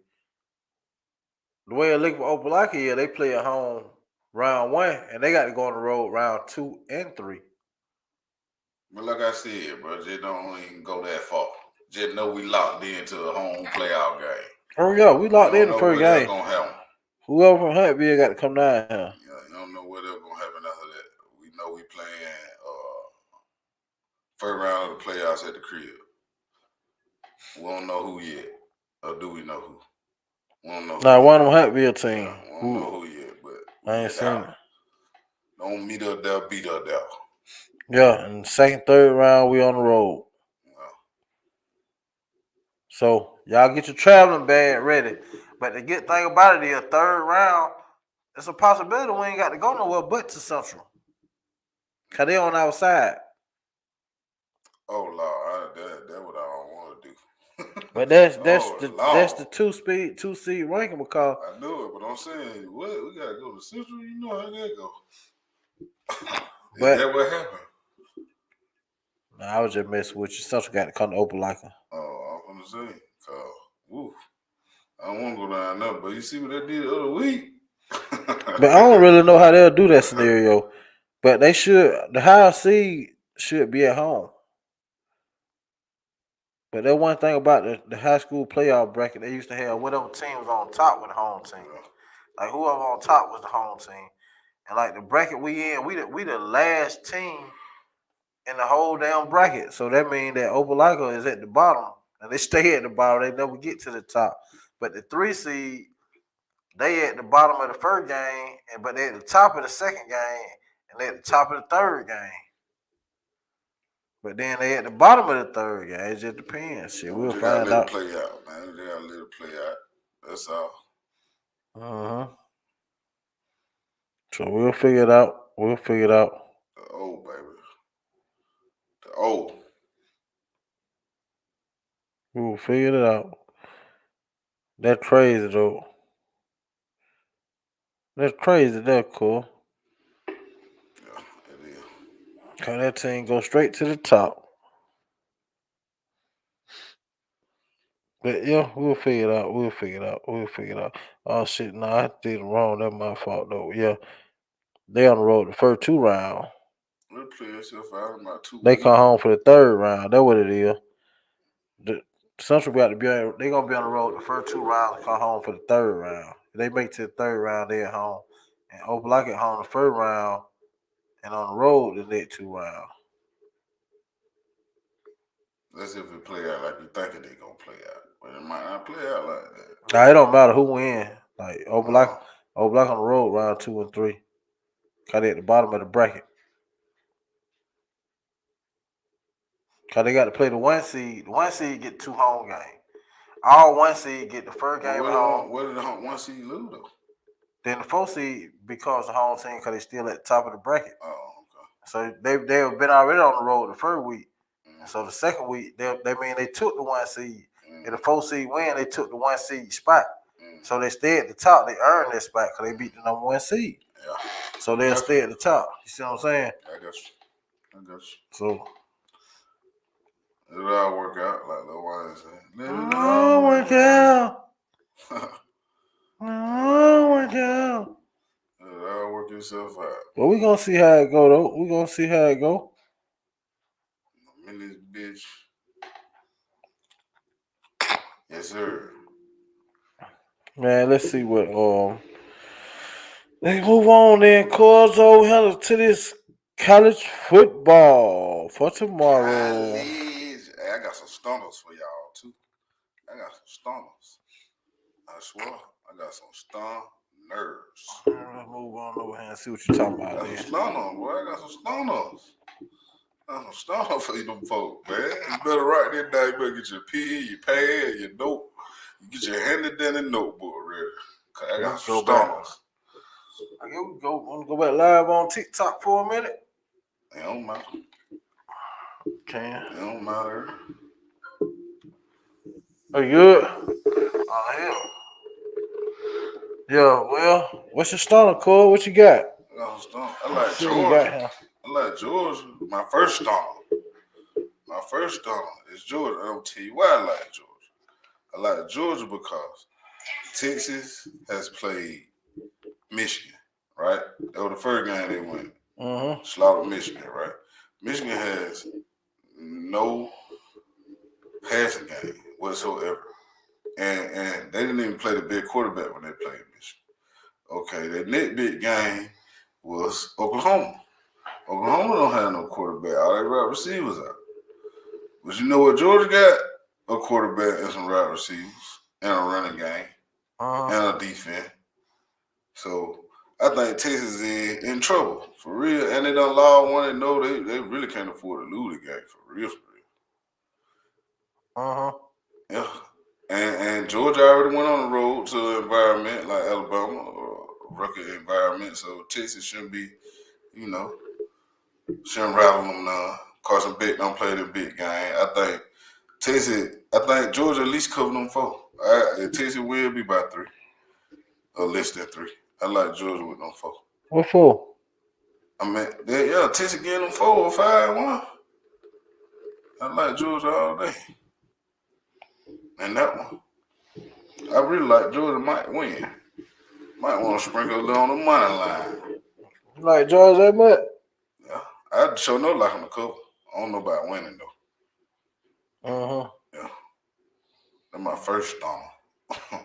The way it look for Opelika is they play at home round 1, and they got to go on the road round 2 and 3. But like I said, bro, just don't even go that far. Just know we locked into a home playoff game. Oh yeah, we locked in the first game. Gonna happen. Whoever from Huntsville got to come down here. Yeah, you don't know what else gonna happen after that. We know we playing first round of the playoffs at the crib. We don't know who yet, or do we know who? We don't know. Now one of them Huntsville team. Yeah, we don't know who yet, but I ain't seen it. Don't meet up there, beat up there. Yeah, and second, third round, we on the road. Yeah. So y'all get your traveling bag ready. But the good thing about it is, third round, it's a possibility we ain't got to go nowhere but to Central. Cause they on our side. Oh Lord, that's what I don't want to do. But that's Lord. the 2 seed ranking because I know it, but I'm saying what we gotta go to Central. You know how that go. But is that what happened? Nah, I was just messing with you. Central got to come to Opelika. Oh, I'm gonna say, I don't want to go down there, but you see what they did the other week. But I don't really know how they'll do that scenario. But they should. The higher seed should be at home. But that one thing about the high school playoff bracket, they used to have whatever team was on top with the home team. Like whoever on top was the home team. And like the bracket we in, we the last team in the whole damn bracket. So that means that Opelika is at the bottom. And they stay at the bottom. They never get to the top. But the 3 seed, they at the bottom of the first game, but they at the top of the second game, and they at the top of the third game. But then they at the bottom of the third game. It just depends. Shit, we'll find out. Play out, man. They gotta let it play out. That's all. So we'll figure it out. The O, baby. The O. We'll figure it out. That's crazy though. That's crazy. That's cool. Yeah, it is. Cause that team go straight to the top. But yeah, we'll figure it out. We'll figure it out. We'll figure it out. Oh shit, nah, I did it wrong. That's my fault though. Yeah, they on the road the first 2 rounds. We'll play itself out in about 2 They weeks. come home for the third round. That's what it is. The Central got to be. They gonna be on the road the first 2 rounds. Come home for the third round. If they make it to the third round, they at home. And Opelika at home the first round, and on the road the next 2 rounds. Let's see if it play out like you think it gonna play out. But it might not play out like that. Now it don't matter who win. Like Opelika Uh, on the road round 2 and 3. Cause they at the bottom of the bracket. Cause they got to play the 1 seed. The 1 seed get 2 home games. All 1 seed get the first game at home. What did the 1 seed lose though? Then the 4 seed becomes the home team because they still at the top of the bracket. Oh, So they've been already on the road the first week. okay. And so the second week, they mean they took the 1 seed. Mm, If the 4 seed win, they took the 1 seed spot. mm, So they stay at the top. They earned that spot because they beat the number 1 seed. yeah, So they'll stay at the top. You see what I'm saying? I got you. So It'll all work out like the wine said. Let it oh all work out. out. Oh work out. It'll all work itself out. But we gonna see how it go though. We gonna see how it go. I'm in this bitch. Yes, sir. Man, let's see what let's move on then, Corzo. Hell to this college football for tomorrow. College. Hey, I got some stunners for y'all too. I got some stunners. I swear, I got some stunners. Let's move on over here and see what you're talking I about. got Then. some stunners, boy. I got some stunners. I got some stunners for you, folk, man. You better write that down. You better get your pen, your pad, your note. You get your handy dandy notebook ready. Cause I got Let's some go back. stunners. I guess we want to go back live on TikTok for a minute. It don't matter. Can. It don't matter. Are you good? Oh, hell. Yeah, well, what's your starter, Cole? What you got? I got some stunners. I like See what you got Georgia. here. I like Georgia. My first stunner is Georgia. I'll tell you why I like Georgia. I like Georgia because Texas has played Michigan, right? That was the first game they went. Mm-hmm. Slaughtered Michigan, right? Michigan has no passing game whatsoever. And they didn't even play the big quarterback when they played Michigan. Okay, their next big game was Oklahoma. Oklahoma don't have no quarterback. All their wide receivers out. But you know what Georgia got? A quarterback and some wide receivers and a running game and a defense. So I think Texas is in trouble for real. And they done lost one and know they really can't afford to lose the game for real. Yeah. And Georgia already went on the road to an environment like Alabama or rookie environment. So Texas shouldn't be, shouldn't rattle them now. Carson Beck don't play the big game. I think Georgia at least cover them 4. Texas will be by 3 or less than 3. I like Georgia with them 4. What for? I mean, Texas getting them 4 or 5-1. I like Georgia all day. And that one, I really like Georgia might win. Might want to sprinkle a little on the money line. You like Georgia that much? Yeah, I sure know like them to cover. I don't know about winning though. Yeah, that's my first stunner.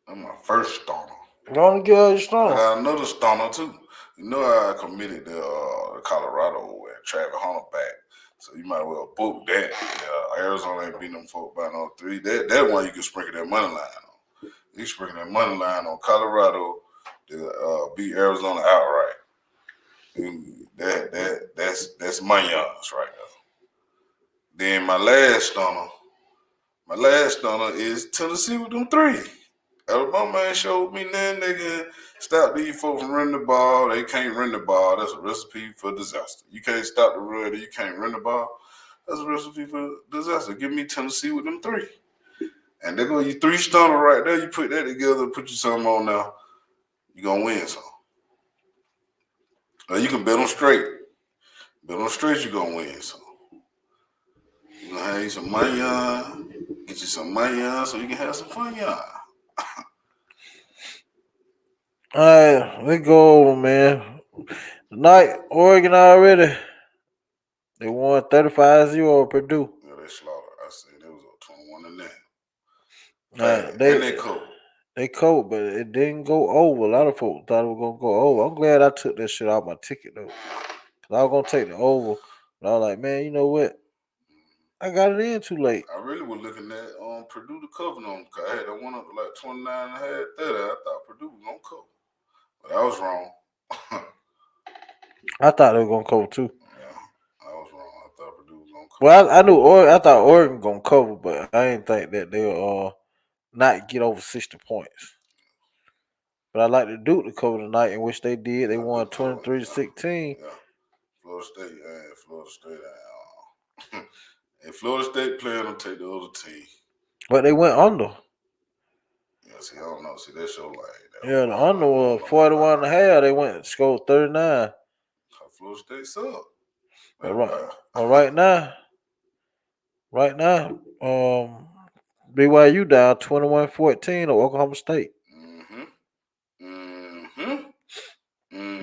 That's my first stunner. Gonna get your I stunner. got another stunner too. You know I committed to Colorado and Travis Hunter back. So you might well book that. Arizona ain't beating them folk by no 3. That one you can sprinkle that money line on. You sprinkle that money line on Colorado to beat Arizona outright. And that's my youngs right now. Then my last stunner is Tennessee with them 3. Alabama ain't showed me nothing. They can stop these folks from running the ball. They can't run the ball. That's a recipe for disaster. You can't stop the run. You can't run the ball. That's a recipe for disaster. Give me Tennessee with them 3. And there go your 3 stunner right there. You put that together, put you something on now. You're going to win some. Or you can bet them straight. Bet them straight, you're going to win some. You gonna have you some money, get you some money, so you can have some fun, All right, let's go over, man. Tonight, Oregon already. They won 35-0 over Purdue. Yeah, they slaughtered. I said it was a 21 and that. And they cold. They cold, but it didn't go over. A lot of folks thought it was gonna go over. I'm glad I took that shit off my ticket though. Cause I was gonna take the over. But I was like, man, you know what? I got it in too late. I really was looking at Purdue to cover them. Cause I had that one up to like 29 and a half, 30. I thought Purdue was gonna cover. But I was wrong. I thought they were gonna cover too. Yeah, I was wrong. I thought Purdue was gonna cover. Well, I knew I thought Oregon gonna cover, but I didn't think that they would not get over 60 points. But I like the Duke to cover tonight, in which they did. They won 23-16. Yeah. Florida State. And Florida State playing them take the other team. But they went under. Yeah, see, I don't know. See, that show like that. Yeah, the under was 41 and a half. They went and scored 39. Florida State suck. But right now, BYU down 21-14 to Oklahoma State.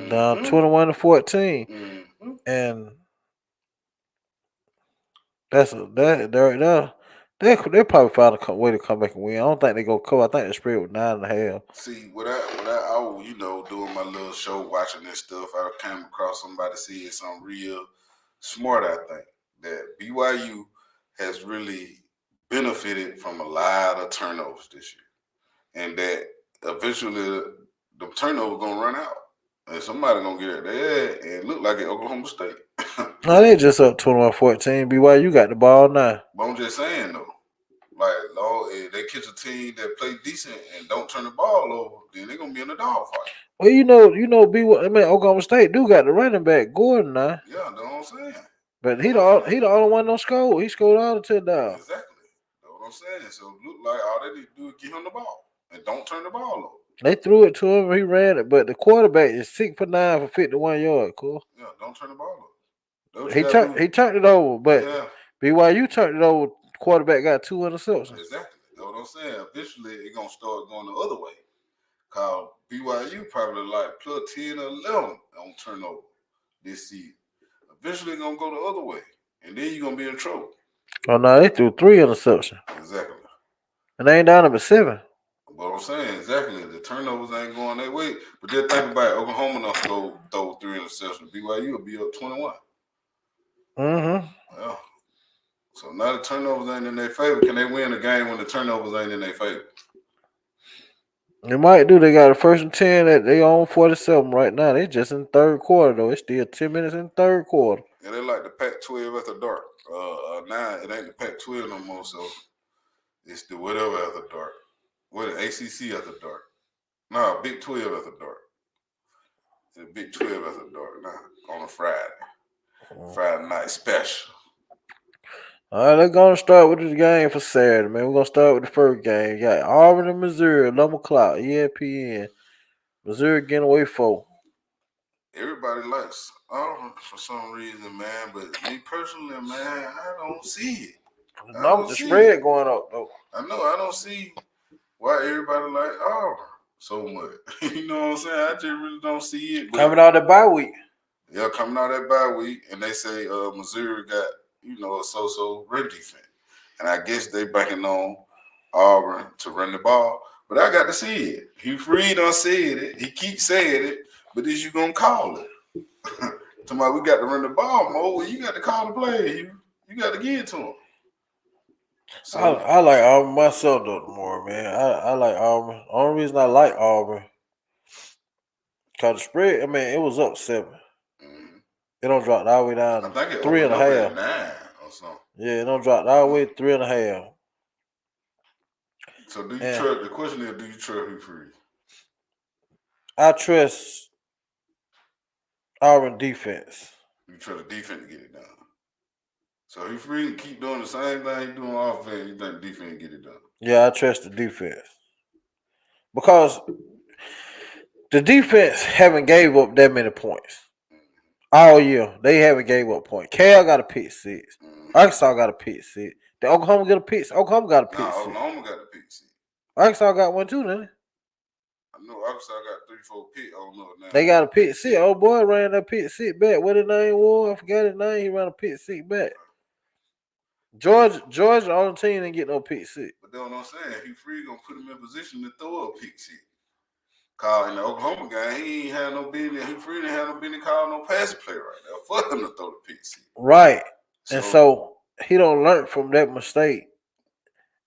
Down 21-14. And they probably found a way to come back and win. I don't think they go cover. I think the spread was 9.5. See, what I was, doing my little show, watching this stuff, I came across somebody saying something real smart. I think that BYU has really benefited from a lot of turnovers this year, and that eventually the turnover gonna run out, and somebody gonna get it there and look like it Oklahoma State. No, they just up 21-14. BYU got the ball now. But I'm just saying though, like, if they catch a team that play decent and don't turn the ball over, then they're gonna be in a dogfight. Well, Oklahoma State do got the running back Gordon now. Yeah, that's what I'm saying. But he the only one don't score. He scored all the touchdowns. Exactly. That's what I'm saying. So it look like all they need to do is get him the ball and don't turn the ball over. They threw it to him. He ran it, but the quarterback is 6 for 9 for 51 yards. Cool. Yeah, don't turn the ball over. He turned it over, but BYU turned it over. Quarterback got 2 interceptions. Exactly. That's what I'm saying. Eventually, it's gonna start going the other way. Cause BYU probably like plus 10 or 11 on turnover this season. Eventually, it's gonna go the other way, and then you're gonna be in trouble. Oh no, they threw 3 interceptions. Exactly. And they ain't down to 7. But I'm saying, exactly, the turnovers ain't going that way. But just think about it, Oklahoma don't throw 3 interceptions. BYU will be up 21. Mm-hmm. Yeah. So now the turnovers ain't in their favor. Can they win a game when the turnovers ain't in their favor? They might do. They got a 1st and 10 that they own 47 right now. They just in third quarter though. It's still 10 minutes in third quarter. Yeah, they like the Pac-12 after dark. Now it ain't the Pac-12 no more, so it's the whatever after dark. What, the ACC after dark? No, Big 12 after dark. The Big 12 after dark now on a Friday. Friday night special. All right, let's go and start with the game for Saturday, man. We're going to start with the first game. You got Auburn and Missouri, 11 o'clock, ESPN. Missouri getting away 4. Everybody likes Auburn for some reason, man. But me personally, man, I don't see it. The spread going up, though. I know. I don't see why everybody like Auburn so much. You know what I'm saying? I just really don't see it. Coming out of the bye week. Yeah, coming out of that bye week. And they say Missouri got, a so-so run defense. And I guess they banking on Auburn to run the ball. But I got to see it. Hugh Freeze done said it. He keeps saying it. But is you going to call it? Tomorrow we got to run the ball, Mo. You got to call the play. You got to give it to him. So, I like Auburn myself, though, more, man. I like Auburn. The only reason I like Auburn, because the spread, it was up 7. It don't drop all the way down to 3.5. 9 or something. Yeah, it don't drop all the way to 3.5. So do you trust? The question is, do you trust Hugh Freeze? I trust Auburn defense. You trust the defense to get it done. So Hugh Freeze keep doing the same thing he doing offense. You think the defense get it done? Yeah, I trust the defense because the defense haven't gave up that many points. All year. They haven't gave up point. Cal got a pick six. Arkansas got a pick six. The Oklahoma got a pick six. Oklahoma got a pick Nah, six. Oklahoma got the pick six. Arkansas got one too, didn't they? I know Arkansas got 3-4 pick. I don't know now. They got a pick six. Old boy ran that pick six back. What his name was? I forgot his name. He ran a pick six back. Georgia, the only team didn't get no pick six. But that's what I'm saying. Hugh Freeze gonna put him in position to throw a pick six. Call in the Oklahoma game, he ain't had no business. Hugh Freeze didn't have no business calling no passing play right now for him to throw the pick six. Right. And so he don't learn from that mistake.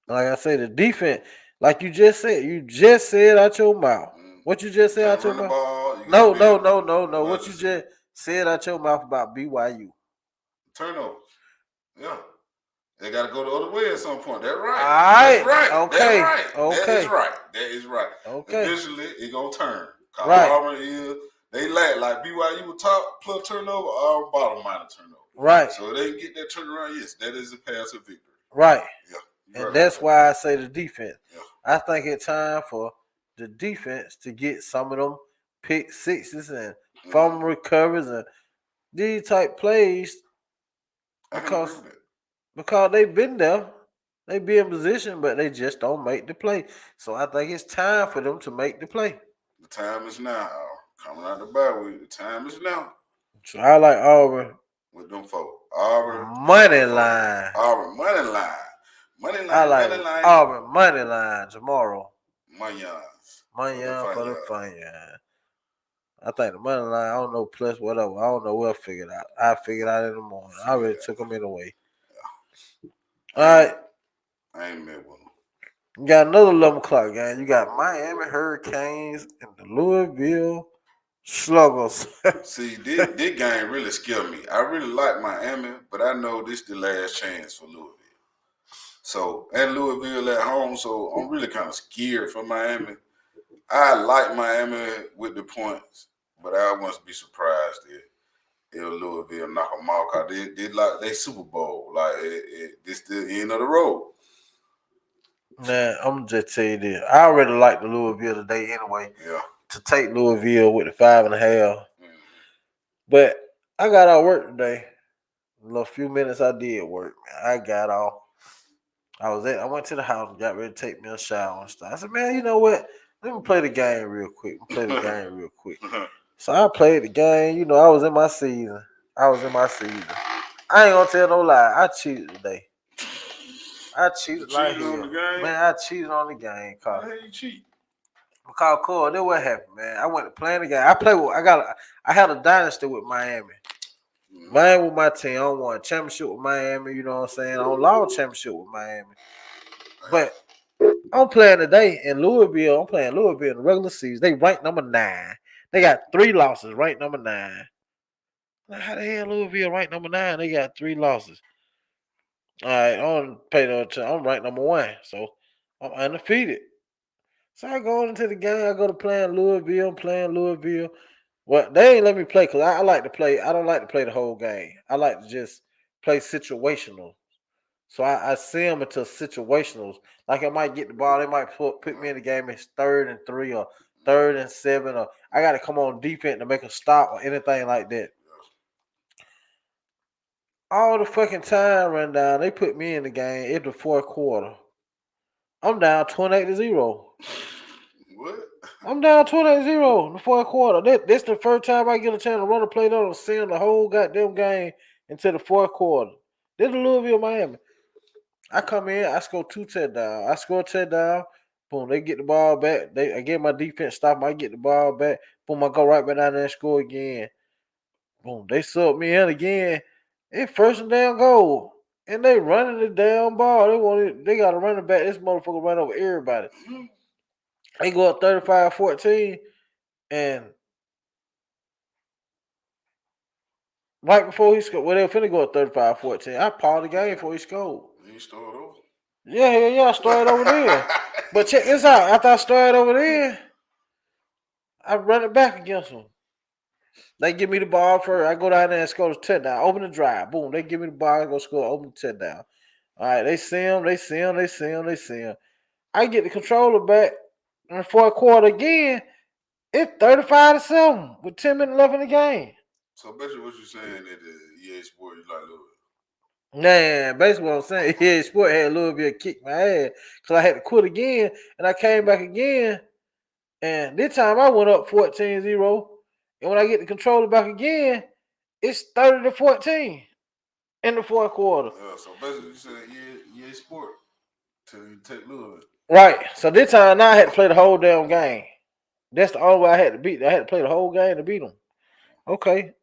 Like I say, the defense, like you just said out your mouth. What you just said out your mouth? No. What you just said out your mouth about BYU? Turnover. Yeah. They got to go the other way at some point. That's right. All right. That's right. Okay. That's right. Okay. That is right. That is right. Okay. Eventually, it gonna turn. Right. Auburn is they like BYU with top plus turnover, or bottom minor turnover. Right. So they can get that turnaround. Yes, that is a path to victory. Right. Yeah. And that's why I say the defense. Yeah. I think it's time for the defense to get some of them pick sixes and fumble recoveries and these type plays because they've been there. They be in position, but they just don't make the play. So I think it's time for them to make the play. The time is now. Coming out the bye week, the time is now. So I like Auburn. With them folks. Auburn. Money line. Auburn money line. Money line. I like money line. Auburn money line tomorrow. Money for the fun. I think the money line, I don't know, plus whatever. I don't know. We'll figure it out. I figured it out in the morning. I already took them in the way. All right. I ain't met with them. You got another 11 o'clock game. You got Miami Hurricanes and the Louisville Sluggers. See, this game really scared me. I really like Miami, but I know this is the last chance for Louisville. So, and Louisville at home, so I'm really kind of scared for Miami. I like Miami with the points, but I wouldn't be surprised if Louisville knock them out. Cause they like they Super Bowl. Like this the end of the road. Man, I'm gonna just tell you this. I already like the Louisville today anyway. Yeah. To take Louisville with the 5.5. But I got out of work today. In a few minutes I did work. Man. I got off. I went to the house and got ready to take me a shower and stuff. I said, man, you know what? Let me play the game real quick. So I played the game. You know, I was in my season. I ain't gonna tell no lie. I cheated today. I cheated like hell. Man, I cheated on the game. How you cheat? Because cool, that's what happened, man. I went to playing the game. I had a dynasty with Miami. Miami with my team. I don't want a championship with Miami, you know what I'm saying? I don't lost a championship with Miami. But I'm playing today in Louisville. I'm playing Louisville in the regular season. They ranked number 9. They got 3 losses, ranked number 9. Like, how the hell Louisville ranked number 9? They got 3 losses. All right, I don't pay no attention. I'm ranked number 1, so I'm undefeated. So I go into the game. I go to playing Louisville. Well, they ain't let me play because I like to play. I don't like to play the whole game. I like to just play situational. So I see them into situationals. Like I might get the ball. They might put me in the game. It's 3rd and 3 or 3rd and 7. Or I got to come on defense to make a stop or anything like that. All the fucking time run down. They put me in the game in the 4th quarter. I'm down 28-0. What? I'm down 28-0 in the 4th quarter. This the first time I get a chance to run a play down and see the whole goddamn game into the 4th quarter. This is Louisville, Miami. I come in, I score 2 touchdowns. I score a touchdown. Boom, they get the ball back. I get my defense stop. I get the ball back. Boom, I go right back down there and score again. Boom, they sub me in again. It's 1st and down goal. And they running the damn ball. They got a running back. This motherfucker run over everybody. They go up 35-14. And right before he scored, they were finna go up 35-14. I paused the game before he scored. You started over? Yeah, I started over there. But check this out. After I started over there, I run it back against them. They give me the ball first. I go down there and score the touchdown. Open the drive. Boom. They give me the ball. I go score. Open the touchdown. All right. They see him. I get the controller back in the 4th quarter again. It's 35-7 with 10 minutes left in the game. So basically, what you saying that the EA Sport you like Louisville? Man, basically what I'm saying, EA Sport had Louisville kick my ass because I had to quit again, and I came back again, and this time I went up 14-0, and when I get the controller back again, it's 30-14 in the fourth quarter. Yeah, so basically, you said EA Sport till you take Louisville. Right. So this time now I had to play the whole damn game. That's the only way I had to beat. I had to play the whole game to beat them. Okay.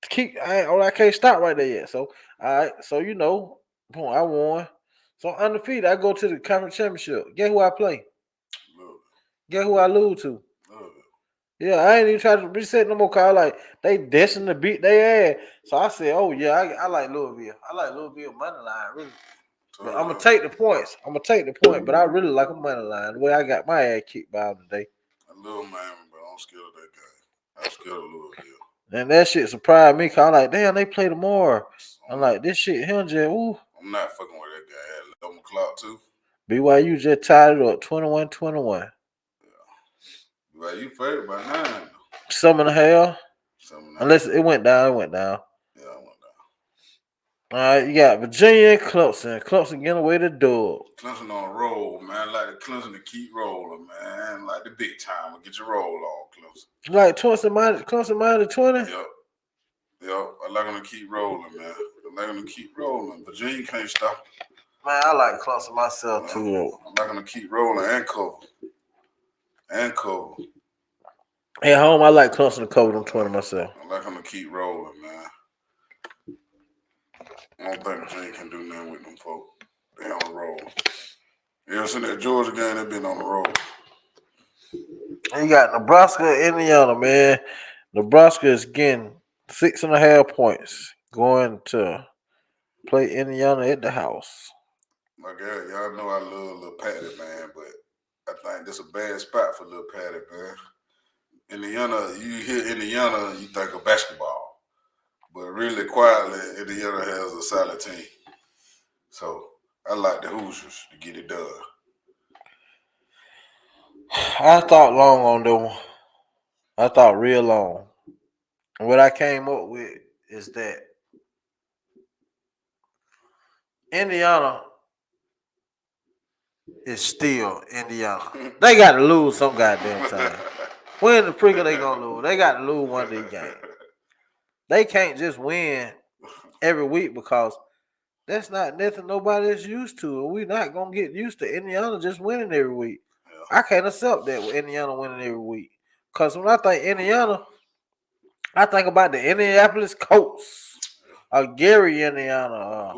I can't stop right there yet. So all right. So boom, I won. So I'm undefeated. I go to the conference championship. Guess who I play? Louisville. Guess who I lose to? Louisville. Yeah, I ain't even trying to reset no more call. Like they destined to beat their ass. So I said, oh yeah, I like Louisville. I like Louisville money line, really. But I'm gonna take the points. But I really like a money line. The way I got my ass kicked by them today. A little man, but I'm scared of that game. I'm scared of Louisville. And that shit surprised me. Cause I'm like, damn, they play tomorrow. I'm like, this shit here, just ooh. I'm not fucking with that guy. At 11 o'clock too. BYU just tied it up 21-21. Yeah. Well, you favorite by 9. 7.5. Unless it went down, Yeah, it went down. All right, you got Virginia and Clemson. Clemson getting away to dub. Clemson on a roll, man. Like the Clemson to keep rolling, man. Like the big time will get your roll on, Clemson. Like Clemson minus 20? Yep. I like them to keep rolling, man. I like them to keep rolling. Virginia can't stop. Man, I like Clemson myself too. I like them to keep rolling and cover. At home, I like Clemson to cover them 20 myself. I like them to keep rolling, man. I don't think Virginia can do nothing with them folk. They on the roll. You ever seen that Georgia game? They been on the roll. You got Nebraska, Indiana, man. Nebraska is getting 6.5 points going to play Indiana at the house. My God, y'all know I love Lil Patty, man, but I think this is a bad spot for Lil Patty, man. Indiana, you hear Indiana, you think of basketball. But really quietly, Indiana has a solid team. So I like the Hoosiers to get it done. I thought long on them. I thought real long. What I came up with is that Indiana is still Indiana. They got to lose some goddamn time. When the freak are they going to lose? They got to lose one of these games. They can't just win every week because that's not nothing nobody is used to. We're not going to get used to Indiana just winning every week. Yeah. I can't accept that with Indiana winning every week. Because when I think Indiana, I think about the Indianapolis Colts or Gary, Indiana.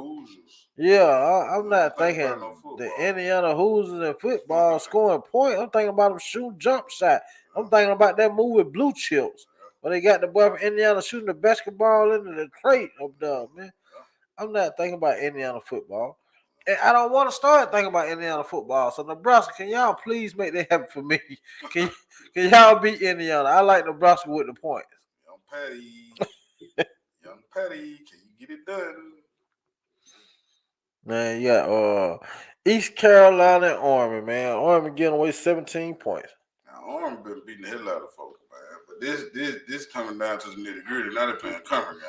I'm not thinking the Indiana Hoosiers in football scoring points. I'm thinking about them shooting jump shot. I'm thinking about that movie Blue Chips. Where they got the boy from Indiana shooting the basketball into the crate up there, man. I'm not thinking about Indiana football. And I don't want to start thinking about Indiana football. So Nebraska, can y'all please make that happen for me? Can y'all beat Indiana? I like Nebraska with the points. Young Patty, can you get it done? Man, you got East Carolina and Army, man. Army getting away 17 points. Now Army been beating the hell out of folks, man. But this coming down to the nitty gritty. Now they're playing conference game.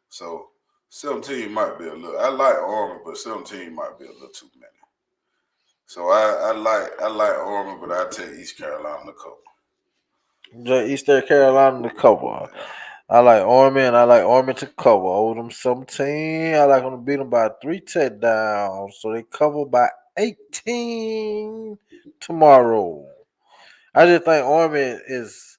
So 17 might be a little. I like Army, but 17 might be a little too many. So I like Army, but I take East Carolina to cover. Eastern Carolina to cover. Yeah. I like Army, and I like Army to cover. Over them 17, I like them to beat them by 3 touchdowns. So they cover by 18 tomorrow. I just think Army is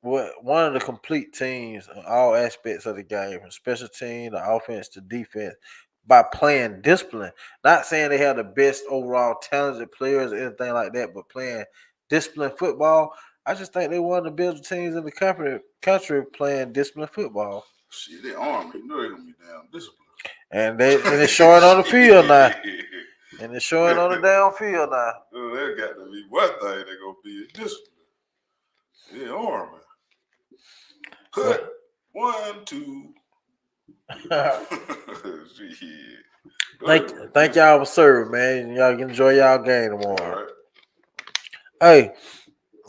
one of the complete teams in all aspects of the game, from special team, the offense, to defense, by playing discipline. Not saying they have the best overall talented players or anything like that, but playing disciplined football. I just think they one of the best teams in the country playing disciplined football. Shit, they Army. You know they're gonna be damn disciplined. And it's showing on the field now. And it's showing on the damn field now. There got to be one thing they're gonna be disciplined. Yeah, Army. Put 1, 2. Thank y'all for serving, man. Y'all can enjoy y'all game tomorrow. All right. Hey,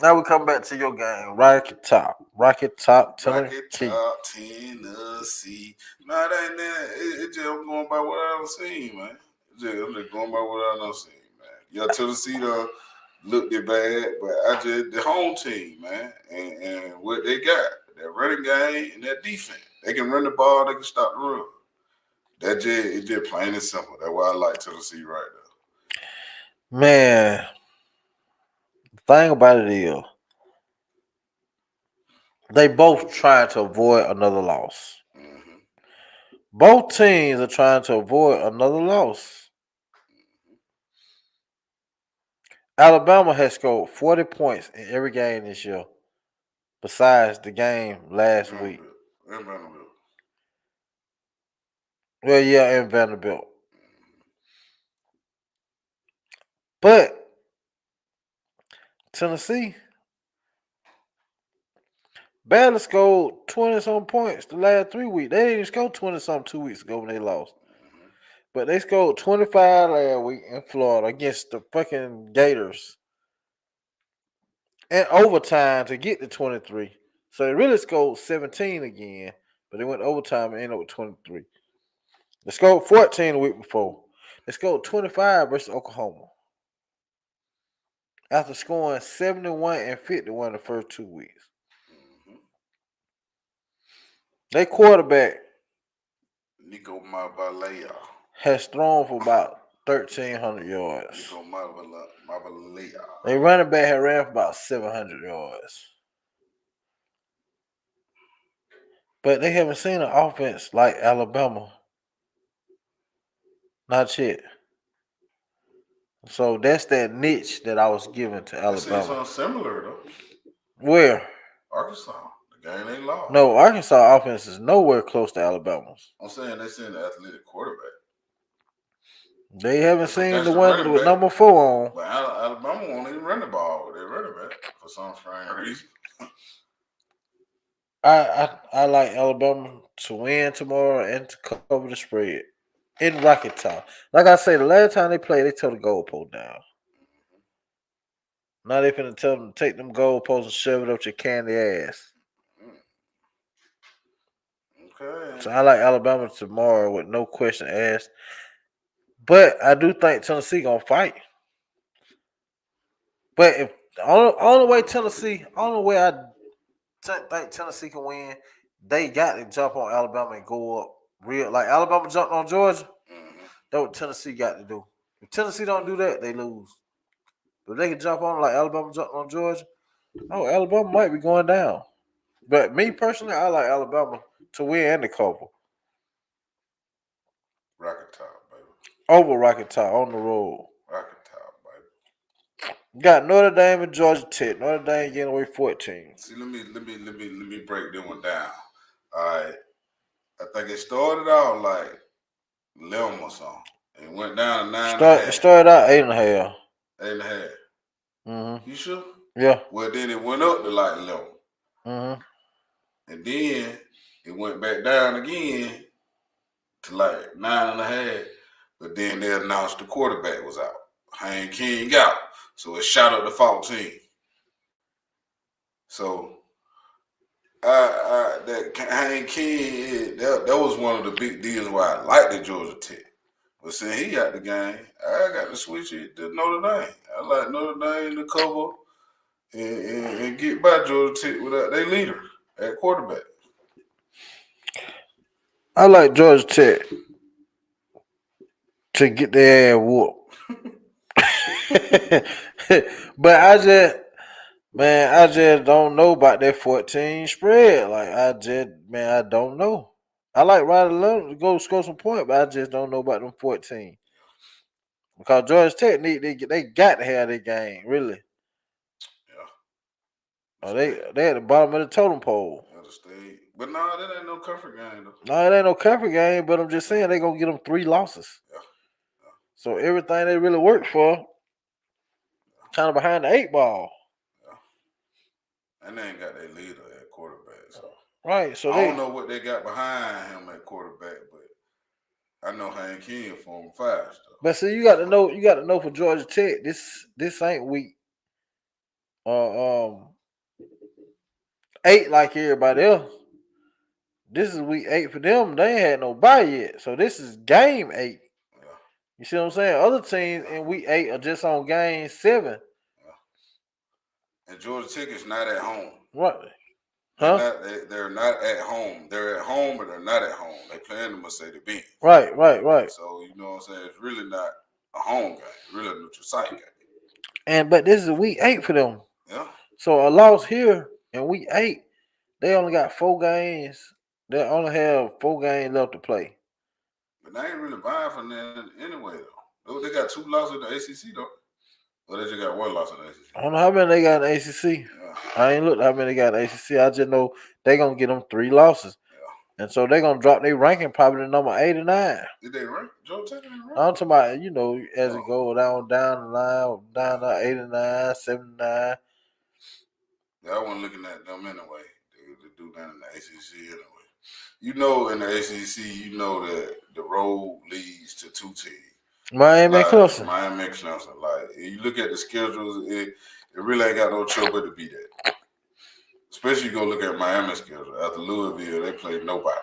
Now we come back to your game. Rocket Top, Rocket Tennessee. Top, Tennessee. Nah, that ain't that. It just I'm going by what I done seen, man. I'm just going by what I done seen, man. Yeah, Tennessee done looked it bad, but I just the home team, man, and what they got, that running game and that defense. They can run the ball, they can stop the run. That just it's just plain and simple. That's why I like Tennessee right there. Man, the thing about it is, they both trying to avoid another loss. Mm-hmm. Both teams are trying to avoid another loss. Alabama has scored 40 points in every game this year, besides the game last week. And Vanderbilt. Well, yeah, in Vanderbilt. But Tennessee barely scored 20-some points the last 3 weeks. They didn't even score 20-some 2 weeks ago when they lost. Mm-hmm. But they scored 25 last week in Florida against the fucking Gators. And overtime to get to 23. So they really scored 17 again, but they went overtime and ended up with 23. They scored 14 the week before. They scored 25 versus Oklahoma. After scoring 71 and 51 the first 2 weeks. Mm-hmm. Their quarterback Nico Mabalea. has thrown for about 1,300 yards. Nico Mabalea. Their running back had ran for about 700 yards. But they haven't seen an offense like Alabama. Not yet. So that's that niche that I was giving to I seen Alabama. something similar though. Where? Arkansas. The game they lost. No, Arkansas offense is nowhere close to Alabama's. I'm saying they seen the athletic quarterback. They haven't But seen that's the the one running with back. number 4 on. But Alabama won't even run the ball with their running back for some strange reason. I like Alabama to win tomorrow and to cover the spread in Rocket Top. Like I say, the last time they played, they tore the goalpost down. Now they finna tell them to take them goalposts and shove it up your candy ass. Okay. So I like Alabama tomorrow with no question asked. But I do think Tennessee gonna fight. But if only way I think Tennessee can win, they got to jump on Alabama and go up real. Like Alabama jumped on Georgia, Mm-hmm. that's what Tennessee got to do. If Tennessee don't do that, they lose. But they can jump on like Alabama jumped on Georgia. Oh, Alabama might be going down. But me personally, I like Alabama to win and the cover. Rocket Top, baby. Over Rocket Top on the road. Rocket Top, baby. Got Notre Dame and Georgia Tech. Notre Dame getting away 14. See, let me break them one down. All right. I think it started out like 11 or something. And went down to 9.5. It started out 8.5. 8.5. Mm-hmm. You sure? Yeah. Well, then it went up to like 11. Mm-hmm. And then it went back down again to like 9.5. But then they announced the quarterback was out. Haynes King out. So it shot up to 14. So that Haynes King, that was one of the big deals why I liked the Georgia Tech. But since he got the game, I got to switch it to Notre Dame. I like Notre Dame to cover and get by Georgia Tech without their leader at quarterback. I like Georgia Tech to get their ass whooped. But I just don't know about that 14 spread. Like I don't know. I like Riley Leonard to go score some points, but I just don't know about them 14. Because Georgia Tech they got to have their game, really. Yeah. Oh, they at the bottom of the totem pole. But no, that ain't no comfort game though. No, it ain't no comfort game, but I'm just saying they gonna get them 3 losses. Yeah. So everything they really worked for, kind of behind the 8 ball. Yeah. And they ain't got their leader at quarterback. So. Right. So I don't know what they got behind him at quarterback, but I know Haynes King for him fast. Though. But see, you got to know for Georgia Tech, this ain't week or 8 like everybody else. This is week 8 for them. They ain't had no bye yet, so this is game 8. Yeah. You see what I'm saying? Other teams in week 8 are just on game 7. And Georgia Tech is not at home. What? They're Huh? they're not at home. They're at home, but they're not at home. They playing the Mercedes-Benz. Right. So you know what I'm saying? It's really not a home game. It's really a neutral site game. But this is week 8 for them. Yeah. So a loss here in week 8, they only got 4 games. They only have 4 games left to play. But they ain't really vying for that anyway, though. They got 2 losses in the ACC, though. Or they just got 1 loss in the ACC. I don't know how many they got in the ACC. Yeah. I ain't looked how many they got in the ACC. I just know they going to get them 3 losses. Yeah. And so they're going to drop their ranking probably to number 8 or 9. Did they rank? Georgia Tech didn't rank? I'm talking about, as it goes down the line, down to 8 and 9, 7 and 9. Yeah, I wasn't looking at them anyway. They do that in the ACC anyway. You know, in the ACC, you know that the road leads to 2 teams. Miami and Clemson. Miami and Clemson. Like, you look at the schedules, it really ain't got no trouble but to be that. Especially you go look at Miami's schedule. After Louisville, they play nobody.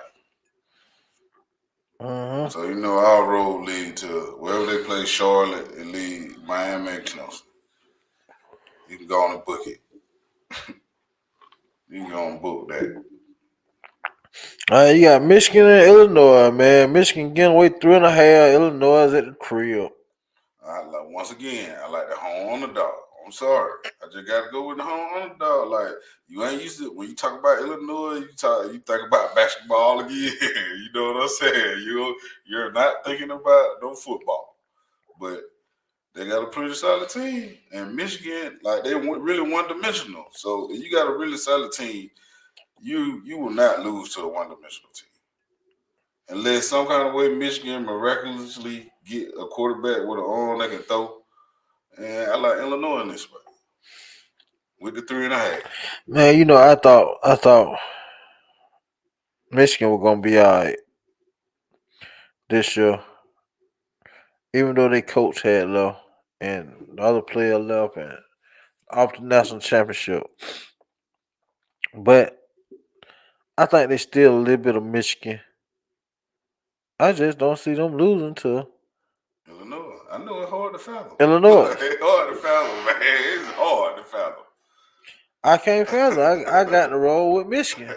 Mm-hmm. So, you know, our road lead to wherever they play Charlotte, it lead Miami and Clemson. You can go on and book it. You can go and book that. You got Michigan and Illinois, man. Michigan getting away 3.5. Illinois is at the crib. Once again, I like the home underdog. I'm sorry. I just got to go with the home underdog. Like, you ain't used to, when you talk about Illinois, you think about basketball again. You know what I'm saying? You're not thinking about no football. But they got a pretty solid team. And Michigan, like, they really one-dimensional. So if you got a really solid team, you will not lose to a one-dimensional team. Unless some kind of way Michigan miraculously get a quarterback with an arm they can throw. And I like Illinois in this spot. With the 3.5. Man, I thought Michigan was gonna be all right this year. Even though their coach had left and the other player left and off the national championship. But I think they still a little bit of Michigan. I just don't see them losing to Illinois. I know it's hard to fathom. Illinois. It's hard to fathom, man. It's hard to fathom. I can't fathom. I got to roll with Michigan.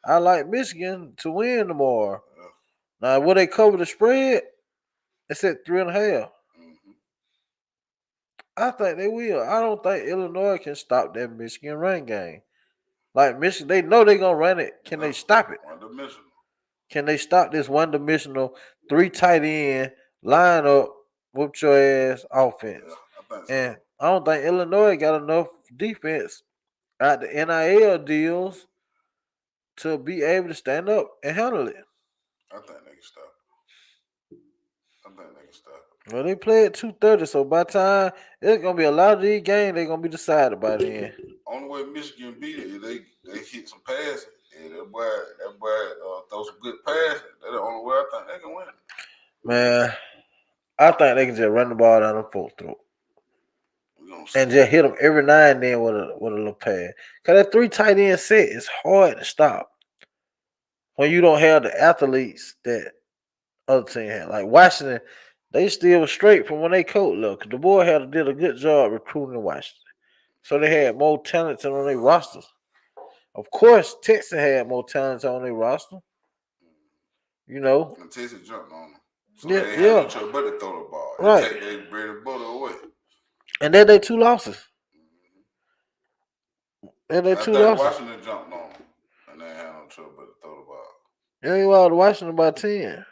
I like Michigan to win tomorrow. Now, will they cover the spread? It's at 3.5. Mm-hmm. I think they will. I don't think Illinois can stop that Michigan run game. Like Michigan, they know they're gonna run it. Can they stop it? One-dimensional. Can they stop this one-dimensional 3 tight end line up, whoop your ass offense? Yeah, I think so. And I don't think Illinois got enough defense at the NIL deals to be able to stand up and handle it. I think they can stop it. Well, they play at 2:30, so by the time it's gonna be a lot of these games, they're gonna be decided by then. Only way Michigan beat it is they hit some passes. And that boy throw some good passes. That's the only way I think they can win. Man, I think they can just run the ball down the folks' throat and just hit them every now and then with a little pass. Cause that 3 tight end set is hard to stop when you don't have the athletes that other team had. Like Washington, they still was straight from when they coach left. Cause the boy did a good job recruiting in Washington, so they had more talent on their rosters. Of course, Texas had more talent on their roster. And Texas jumped on them. So they had no choice but to throw the ball. Right. Take their bread and butter away. And then they 2 losses. I think Washington jumped on them. And they had no choice but to throw the ball. Yeah, you out Washington by 10.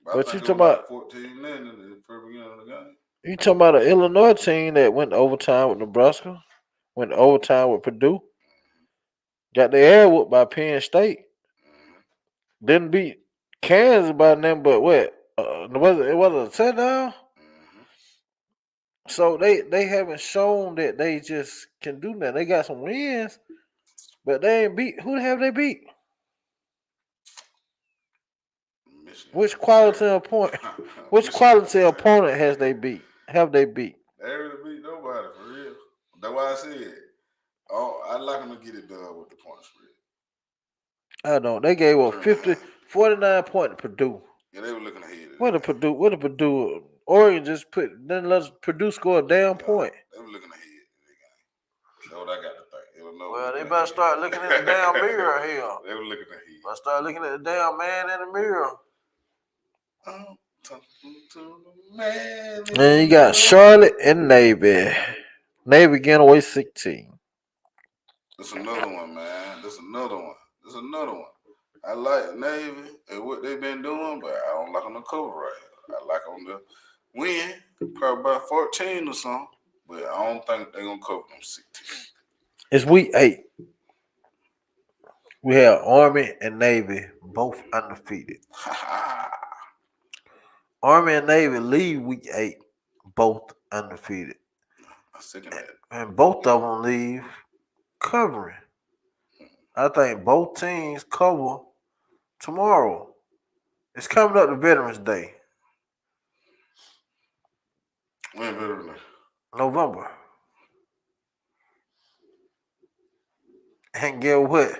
But you talking about 14 then in the first beginning of the game. You talking about an Illinois team that went to overtime with Nebraska, went to overtime with Purdue, got their ass whooped by Penn State, didn't beat Kansas by nothing but what? It was a touchdown. So they haven't shown that they just can do that. They got some wins, but they ain't beat. Who have they beat? Michigan. Which quality opponent? Which quality opponent has they beat? Have they beat? They really beat nobody for real. That's why I said. Oh, I like them to get it done with the point spread. I don't. They gave up 49 point to Purdue. Yeah, they were looking ahead. What did Purdue? What did Purdue? Oregon just put. Then let Purdue score a damn point. They were looking ahead. That's what I got to think. Well, they better start looking in the damn mirror here. They were looking ahead. Better start looking at the damn man in the mirror. And you got Charlotte and Navy. Navy getting away 16. That's another one, man. That's another one. I like Navy and what they've been doing, but I don't like them to cover right here. I like them to win, probably by 14 or something, but I don't think they're going to cover them 16. It's week 8. We have Army and Navy both undefeated. Army and Navy leave week 8 both undefeated. I'm sick of that. And both of them leave covering. I think both teams cover tomorrow. It's coming up to Veterans Day. When Veterans Day? November. And get what?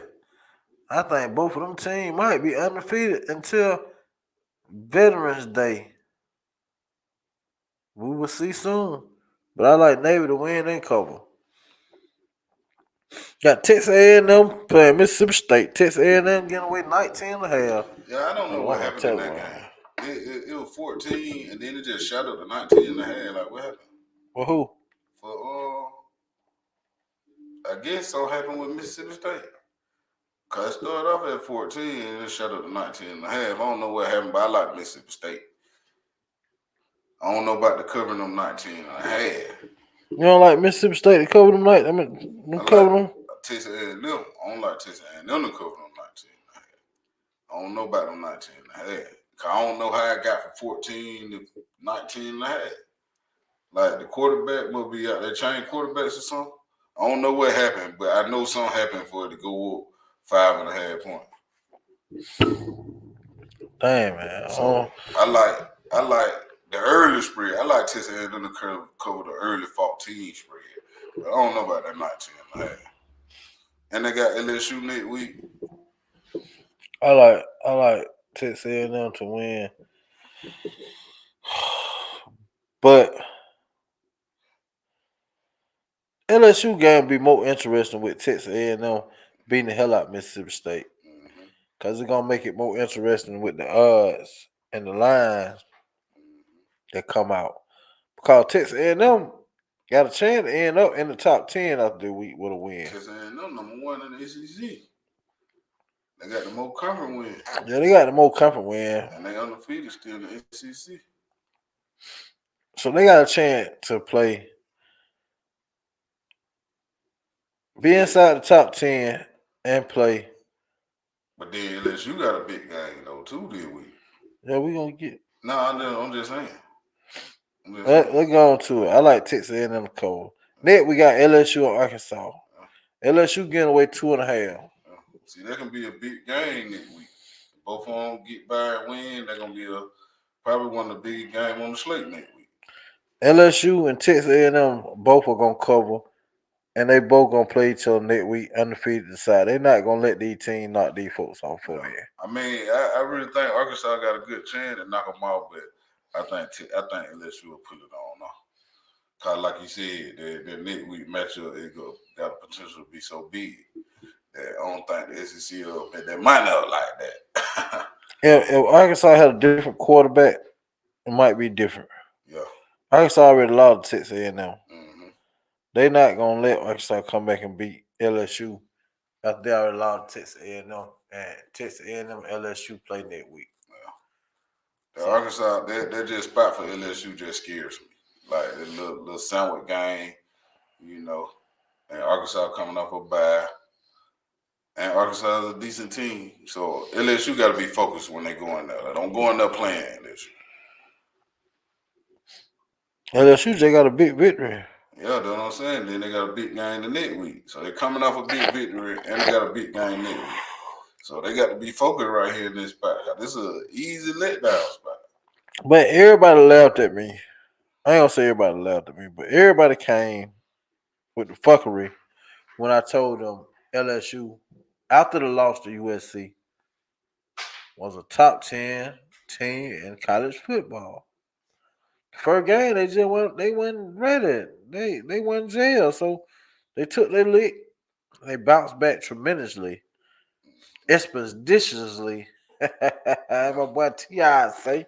I think both of them teams might be undefeated until Veterans Day. We will see soon. But I like Navy to win and cover. Got Texas A&M playing Mississippi State. Texas A&M getting away 19.5. Yeah, I don't know what happened in that game. It was 14, and then it just shot up to 19.5. Like, what happened? Well, who? For I guess so happened with Mississippi State. Cause it started off at 14 and it shut up to 19.5. I don't know what happened, but I like Mississippi State. I don't know about the covering them 19.5. You don't like Mississippi State to cover them night? Cover them. Texas A&M. I don't like Texas A&M to cover them 19.5. I don't know about them 19.5. Cause I don't know how I got from 14 to 19.5. Like the quarterback must be out there changing quarterbacks or something. I don't know what happened, but I know something happened for it to go up 5.5 points. Damn, man. So I like the early spread. I like Texas A&M to cover the early 14 spread. But I don't know about that 19.5. And they got LSU next week. I like Texas A&M to win. But LSU game be more interesting with Texas A&M beating the hell out of Mississippi State. Because it's going to make it more interesting with the odds and the lines that come out. Because Texas A&M got a chance to end up in the top 10 after the week with a win. Texas A&M number 1 in the SEC. They got the more conference win. Yeah, they got the more conference win. And they undefeated still in the SEC. So they got a chance to play. Be inside the top 10 and play. But then LSU got a big game, though, too, this week. Yeah, we going to get. No, I'm just saying. Let's go on to it. I like Texas A&M to cover. Next, we got LSU and Arkansas. LSU getting away 2.5. See, that can be a big game next week. Both of them get by and win. They're going to be probably one of the biggest games on the slate next week. LSU and Texas A&M both are going to cover, and they both going to play each other next week undefeated side. They're not going to let these teams knock these folks off for you. I mean, I really think Arkansas got a good chance to knock them off, but I think LSU will put it on now. Because like you said, the next week matchup got a potential to be so big that I don't think the SEC will, they might not like that. If Arkansas had a different quarterback, it might be different. Yeah. Arkansas already lost to Texas A&M. Mm-hmm. They're not going to let Arkansas come back and beat LSU after they already lost to Texas A&M. And Texas A&M and LSU play next week. The Arkansas, that just spot for LSU just scares me. Like the little sandwich game, you know, and Arkansas coming off a bye. And Arkansas is a decent team. So LSU got to be focused when they go in there. They don't go in there playing LSU. LSU just got a big victory. Yeah, that's what I'm saying. Then they got a big game the next week. So they're coming off a big victory and they got a big game next week. So they got to be focused right here in this spot. This is an easy letdown spot. But everybody laughed at me. I ain't gonna say everybody laughed at me, but everybody came with the fuckery when I told them LSU after the loss to USC was a top 10 team in college football. First game they went ready. They went jail. So they took their lick. They bounced back tremendously. Expeditiously. My boy T.I. say.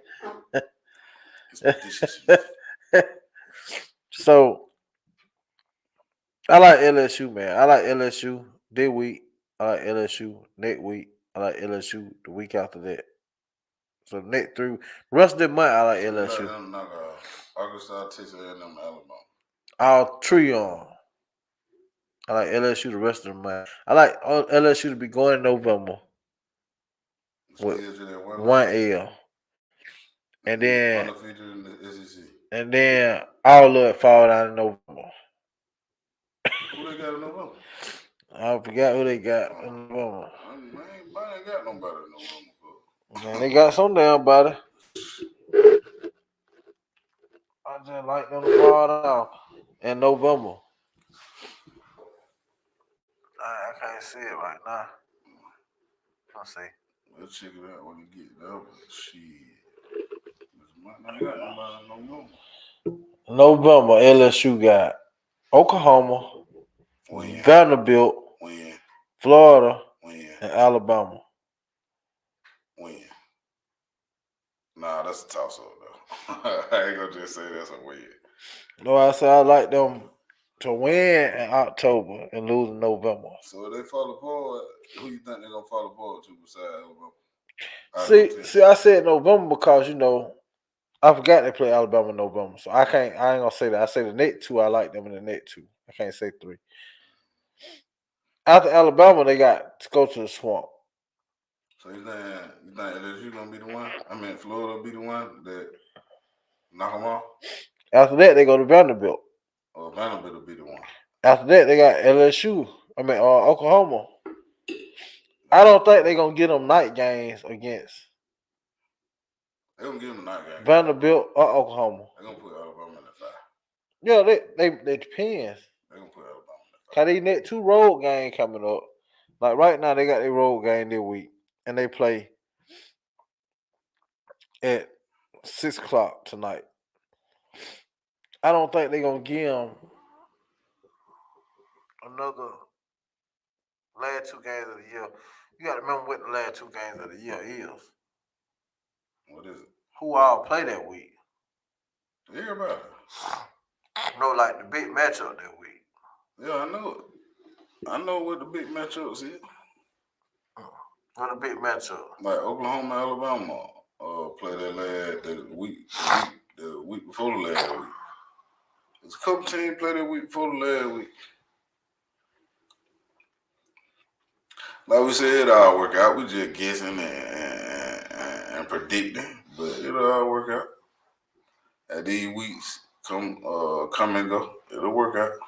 So I like LSU, man. I like LSU this week. I like LSU next week. I like LSU the week after that. So next through rest of the month, I like LSU. Arkansas, Texas, and Alabama. All three on. I like LSU the rest of the month. I like LSU to be going in November with one L. And then undefeated in the SEC. And then all of it fall down in November. Who they got in November? I forgot who they got in November. Man, ain't got nobody in November. Man, they got some damn body. I just like them to fall down in November. I can't see it right now. Let's see. We'll check it out when we get there. Shit. Might not got nobody in November, LSU got Oklahoma, Vanderbilt, Florida, and Alabama. Nah, that's a toss-up, though. I ain't gonna just say that's a win. No, I said I like them to win in October and lose in November. So if they fall apart, who you think they're gonna fall apart to besides See, Alabama? I said November because I forgot they play Alabama in November, so I ain't gonna say that. I say the next two, I like them in the next two. I can't say three. After Alabama, they got to go to the swamp. So you think LSU gonna be the one? I mean, Florida be the one that knock them off? After that, they go to Vanderbilt. Or Vanderbilt will be the one. After that, they got LSU. Oklahoma. I don't think they're gonna get them night games against. They gonna give them night games. Vanderbilt or Oklahoma. They gonna put Alabama in the 5. Yeah, they depends. They gonna put Alabama in the 5. Cause they net 2 road games coming up. Like right now, they got their road game this week, and they play at 6:00 tonight. I don't think they're gonna give them another last 2 games of the year. You got to remember what the last 2 games of the year is. What is it? Who all play that week? Everybody. No, like the big matchup that week. Yeah, I know it. I know what the big matchups is. What the big matchup? Like Oklahoma, Alabama play the week before the last week. There's a couple teams play that week before the last week. Like we said, it'll all work out. We just guessing and predicting, but it'll all work out. As these weeks come and go, it'll work out.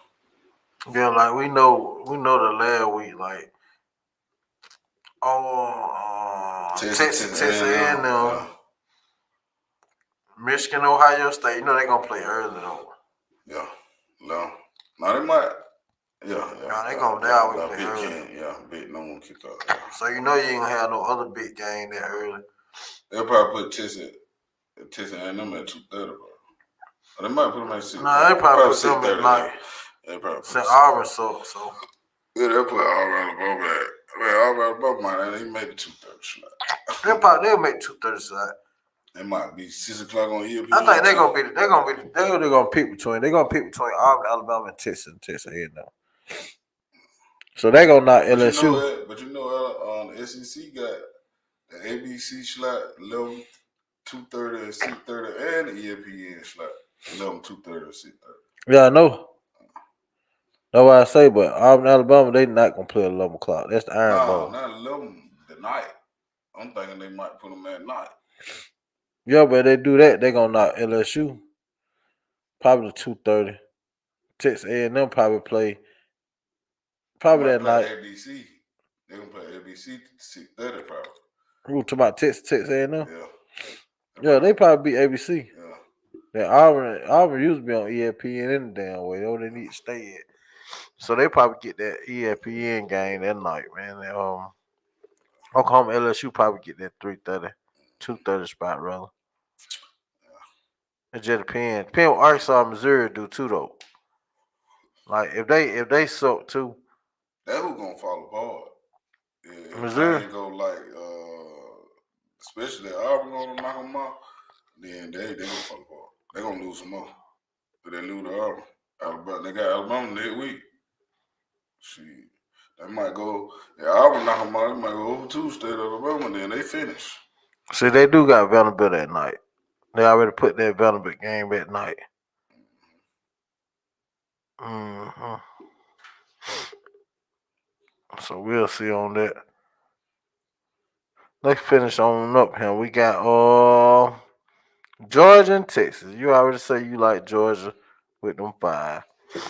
Yeah, like we know the last week, like Texas A&M, Michigan, Ohio State. You know they're gonna play early though. Yeah, no, they might. Yeah. They always play early. Big no one kick off. Yeah. So you know you ain't gonna have no other big game that early. They'll probably put Texas A&M at 2:30, bro. Or they might put them at 6. Nah, they probably put them at night. They probably put St. Auburn, so. Yeah, they'll put Auburn Alabama at. Auburn Alabama might they made the 2:30 slot. They'll make 2:30 slot. It might be 6 o'clock on ESPN. I think they're gonna pick between. They're gonna pick between Auburn, Alabama, and Texas A&M. So they're gonna knock LSU. But you know, the SEC got the ABC slot 11, 2:30, and 6:30, and the ESPN slot 11, 2:30, and 6:30. Yeah, I know. That's what I say, but Auburn, Alabama, they not gonna play at 11 o'clock. That's the Iron Bowl. Not 11 the night. I'm thinking they might put them at night. Yeah, but if they do that, they gonna knock LSU. Probably 2:30. Texas A&M probably play. Probably that night. ABC. They gonna play ABC 6:30 probably. Who talking about Texas A&M? Yeah. Yeah, they probably beat ABC. Yeah. Then Auburn used to be on ESPN in the damn way. They need to stay at. So they probably get that ESPN game that night, man. Oklahoma LSU probably get that 3:30, 2:30 spot rather. It just depends. Depends what Arkansas and Missouri do too though. Like if they suck too, That who gonna fall apart. If Missouri. they ain't go like, especially if Auburn gonna knock them off, then they gonna fall apart. They gonna lose some more. If they lose to Auburn, Alabama, they got Alabama next week. Shit, they might go. If Auburn knock them out, they might go over to State Alabama. Then they finish. See, they do got Vanderbilt at night. They already put that Vanderbilt game at night. hmm So we'll see on that. Let's finish on up here. We got Georgia and Texas. You already say you like Georgia with them 5.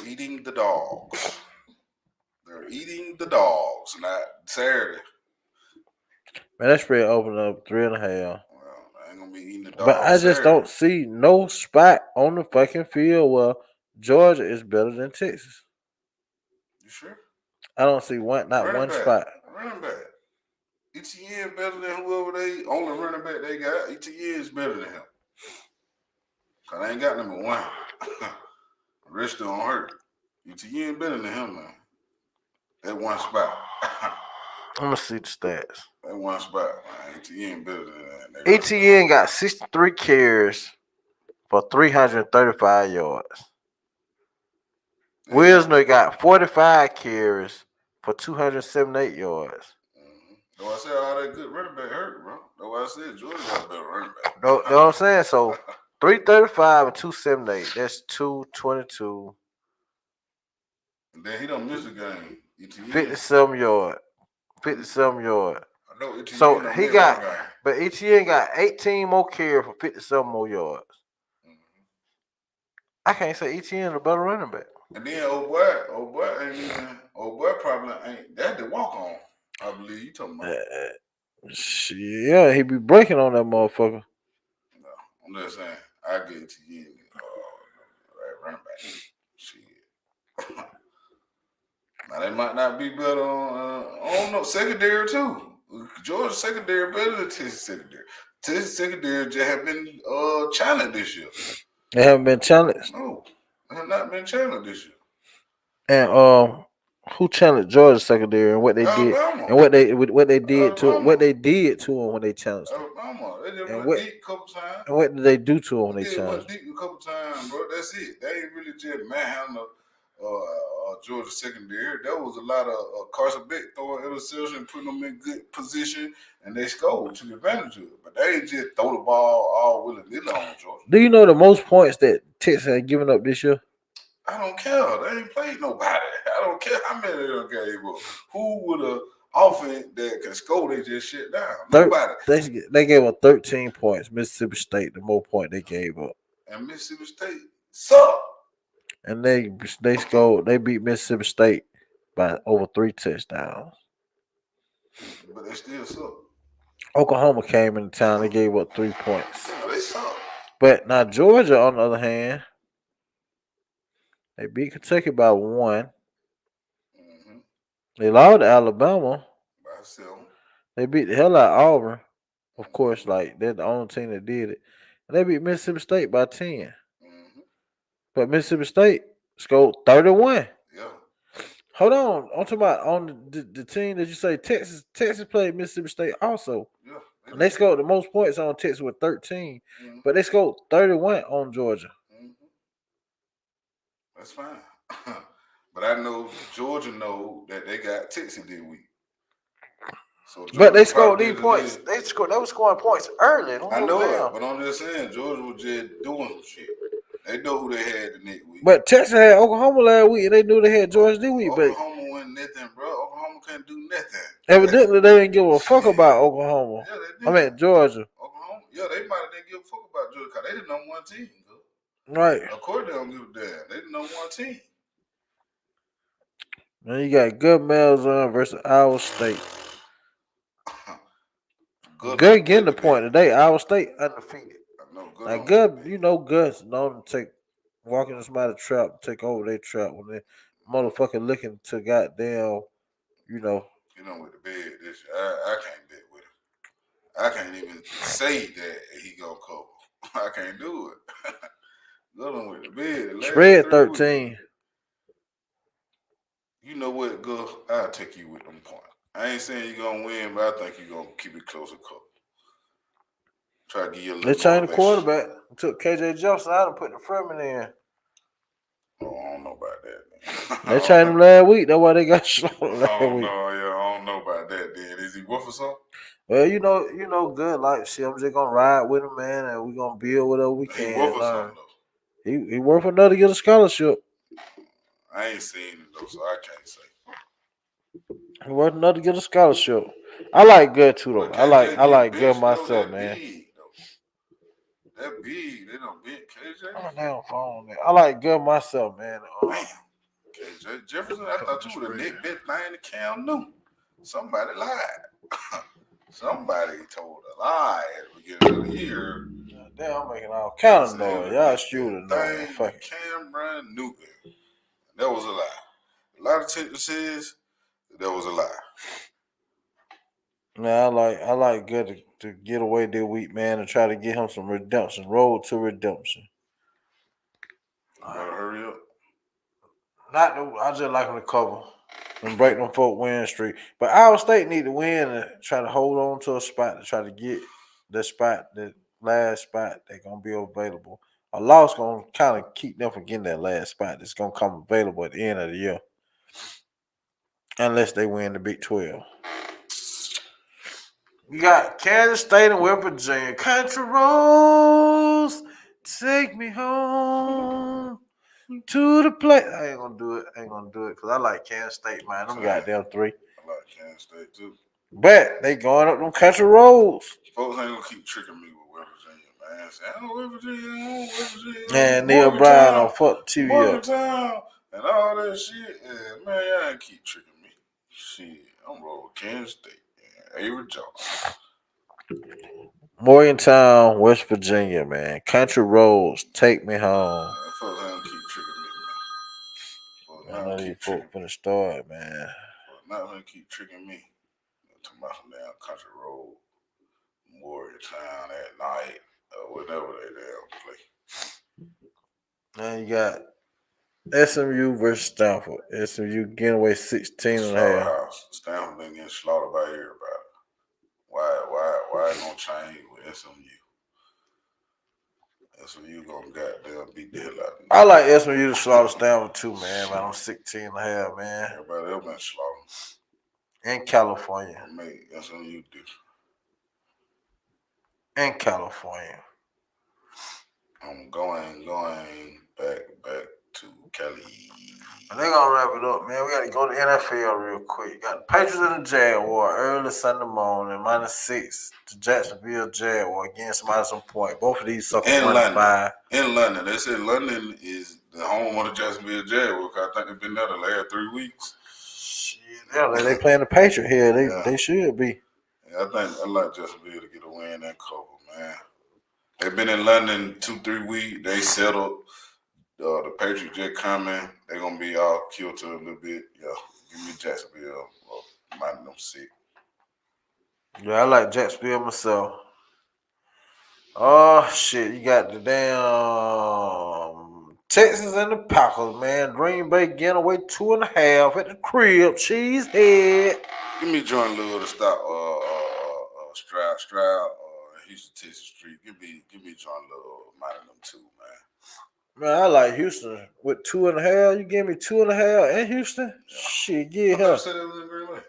Eating the dogs. They're eating the dogs. Not Saturday. Man, that spread opened up 3.5. Well, I ain't gonna be eating the dogs. But I just don't see no spot on the fucking field where Georgia is better than Texas. You sure? I don't see not Running one back. spot. Running back. ETN better than whoever they only running back they got. ETN is better than him. Cause I ain't got number 1. The rest don't hurt. ETN better than him, man. That one spot. I'm gonna see the stats. That one spot, man. ETN better than that. ETN got 63 carries for 335 yards. Yeah. Wisner got 45 carries for 278 yards. Though I said all that good running back hurt, bro. Though I said Georgia got a better running back. Know what I'm saying? So 335 and 278. That's 222. And then he don't miss a game. ETN. 57 yard. 57 yard. I know ETN. So don't he miss got, one game. but ETN got 18 more carries for 57 more yards. I can't say ETN a better running back. And then old boy ain't even. Old boy probably ain't. That the walk on. I believe you talking about. Shit, yeah, he be breaking on that motherfucker. No, I'm just saying. I get ETN. Running back. Shit. Now they might not be better on. I don't know. Secondary too. Georgia secondary better than Texas secondary. Texas secondary just have been challenged this year. They haven't been challenged. No, they have not been challenged this year. And who challenged Georgia secondary and what they Alabama. did and what they did to Alabama. what they did to them when they challenged them. Alabama. They just And went deep a couple times. And what did they do to them when they They challenged? went deep a couple times, bro. That's it. They ain't really just manhandle Georgia secondary. There was a lot of Carson Beck throwing interception, putting them in good position, and they scored to the advantage of it. But they ain't just throw the ball all willy-nilly on Georgia. Do you know the most points that Texas had given up this year? I don't care. They ain't played nobody. I don't care how many they done gave up. Who would have offense that can score? They just shit down. Nobody. They gave up 13 points. Mississippi State, the more point they gave up. And Mississippi State suck. And they scored. They beat Mississippi State by over 3 touchdowns. But they still suck. Oklahoma came into town. They gave up 3 points. Yeah, they suck. But now Georgia, on the other hand, they beat Kentucky by 1. Mm-hmm. They lost to Alabama. By 7. They beat the hell out of Auburn. Of course, like they're the only team that did it. And they beat Mississippi State by 10. Mm-hmm. But Mississippi State scored 31. Yeah. Hold on. I'm talking about on the team that you say Texas. Texas played Mississippi State also. Yeah. And they scored the most points on Texas with 13. Mm-hmm. But they scored 31 on Georgia. Mm-hmm. That's fine. But I know Georgia know that they got Texas this week. So but they scored these points. They were scoring points early. I know it, but I'm just saying Georgia was just doing shit. They know who they had the next week. But Texas had Oklahoma last week, and they knew they had Georgia this week. Oklahoma won nothing, bro. Oklahoma couldn't do nothing. Evidently, they didn't give a fuck about Oklahoma. Yeah, they did. I mean, Georgia. Oklahoma. Yeah, they might have didn't give a fuck about Georgia because they the number 1 team. Though. Right. Of course, they don't give a damn. They the number 1 team. Now you got Good Malzahn versus Iowa State. Good getting the point today. Iowa State undefeated. Now Good, you know Gus known to walk into somebody's trap, take over their trap when motherfucker looking to goddamn, you know. You know, with the bed this year, I can't bet with him. I can't even say that he gonna cover. I can't do it. Go on with the bed. The last Spread 3 weeks. 13. You know what, Gus? I'll take you with them points. I ain't saying you're gonna win, but I think you're gonna keep it close and close. Try to give you a little They changed the motivation. quarterback. Took KJ Jefferson out and put the Freeman in. Oh, I don't know about that. Man. They changed him last week. That's why they got slaughtered I last don't week. know. Yeah, I don't know about that. Then is he worth or something? Well, you know, good. Like, shit, I'm just gonna ride with him, man, and we gonna build whatever we He can. worth or Learn. something though. He worth enough to get a scholarship. I ain't seen it though, so I can't say. He worth enough to get a scholarship. I like good too though. But I like good bench, though, myself, that man. Big, though. That big, they don't bench KJ. I'm a damn phone, man. I like good myself, man. Damn. KJ Jefferson, I thought you would have nicked that thing to Cam Newton. Somebody lied. Somebody told a lie at the beginning of the year. Damn, I'm making all kind of Saying noise. that Y'all that shooting thing noise. Fuck it. Cameron Newton. That was a lie. A lot of Texas says that was a lie. Man, I like good to get away this week, man, and try to get him some redemption. Road to redemption. You better hurry up. I just like him to cover and break them folk win streak. But Iowa State need to win and try to hold on to a spot to try to get the spot, the last spot that's gonna be available. A loss gonna kind of keep them from getting that last spot that's gonna come available at the end of the year. Unless they win the Big 12. We got Kansas State and West Virginia. Country roads, take me home to the place. I ain't gonna do it because I like Kansas State, man. Them goddamn 3. I like Kansas State too. But they going up them country roads. Folks ain't gonna keep tricking me with West Virginia, man. Say, West Virginia. And Neil Bryan on fuck TV up. Morgantown and all that shit. Yeah, man, y'all ain't keep tricking me. Shit, I'm rolling with Kansas State. Avery Jones. Morgantown, West Virginia, man. Country roads, take me home. Folks ain't gonna keep tricking me, man. I know these folks finna start, man. Not gonna keep tricking me. Talking about some damn country road, Morgantown at night, or whatever they damn play. Now you got SMU versus Stanford. SMU getting away 16 and a half. Slaughterhouse. Stanford been getting slaughtered by everybody. Why it gonna change with SMU? SMU gonna goddamn beat the hell out of them. I like SMU to slaughter Stanford too, man. But I'm 16 and a half, man. Everybody else been slaughtered. In California. Make SMU different. In California. I'm going back to Cali. And they're gonna wrap it up, man. We gotta go to NFL real quick. Got the Patriots and the Jaguar early Sunday morning, -6 to Jacksonville Jaguar against somebody some point. Both of these suckers In 1-5. In London. They said London is the home of the Jacksonville Jaguars. I think they've been there the last 3 weeks. Shit, yeah, they playing the Patriot here. They should be. Yeah, I like Jacksonville to get a win and cover, man. They've been in London 2-3 weeks. They settled. The Patriots just coming. They're gonna be all killed to a little bit. Yeah, give me Jacksonville. Minding them sick. Yeah, I like Jacksonville myself. Oh shit, you got the damn Texans and the Packers, man. Green Bay getting away 2.5 at the crib. Cheesehead. Give me Jordan Love to stop Stroud, Houston, Texas Street. Give me Jordan Love minding them too, man. Man, I like Houston with 2.5. You give me 2.5 in Houston? Yeah. Shit, get I her. said it was in Green Bay.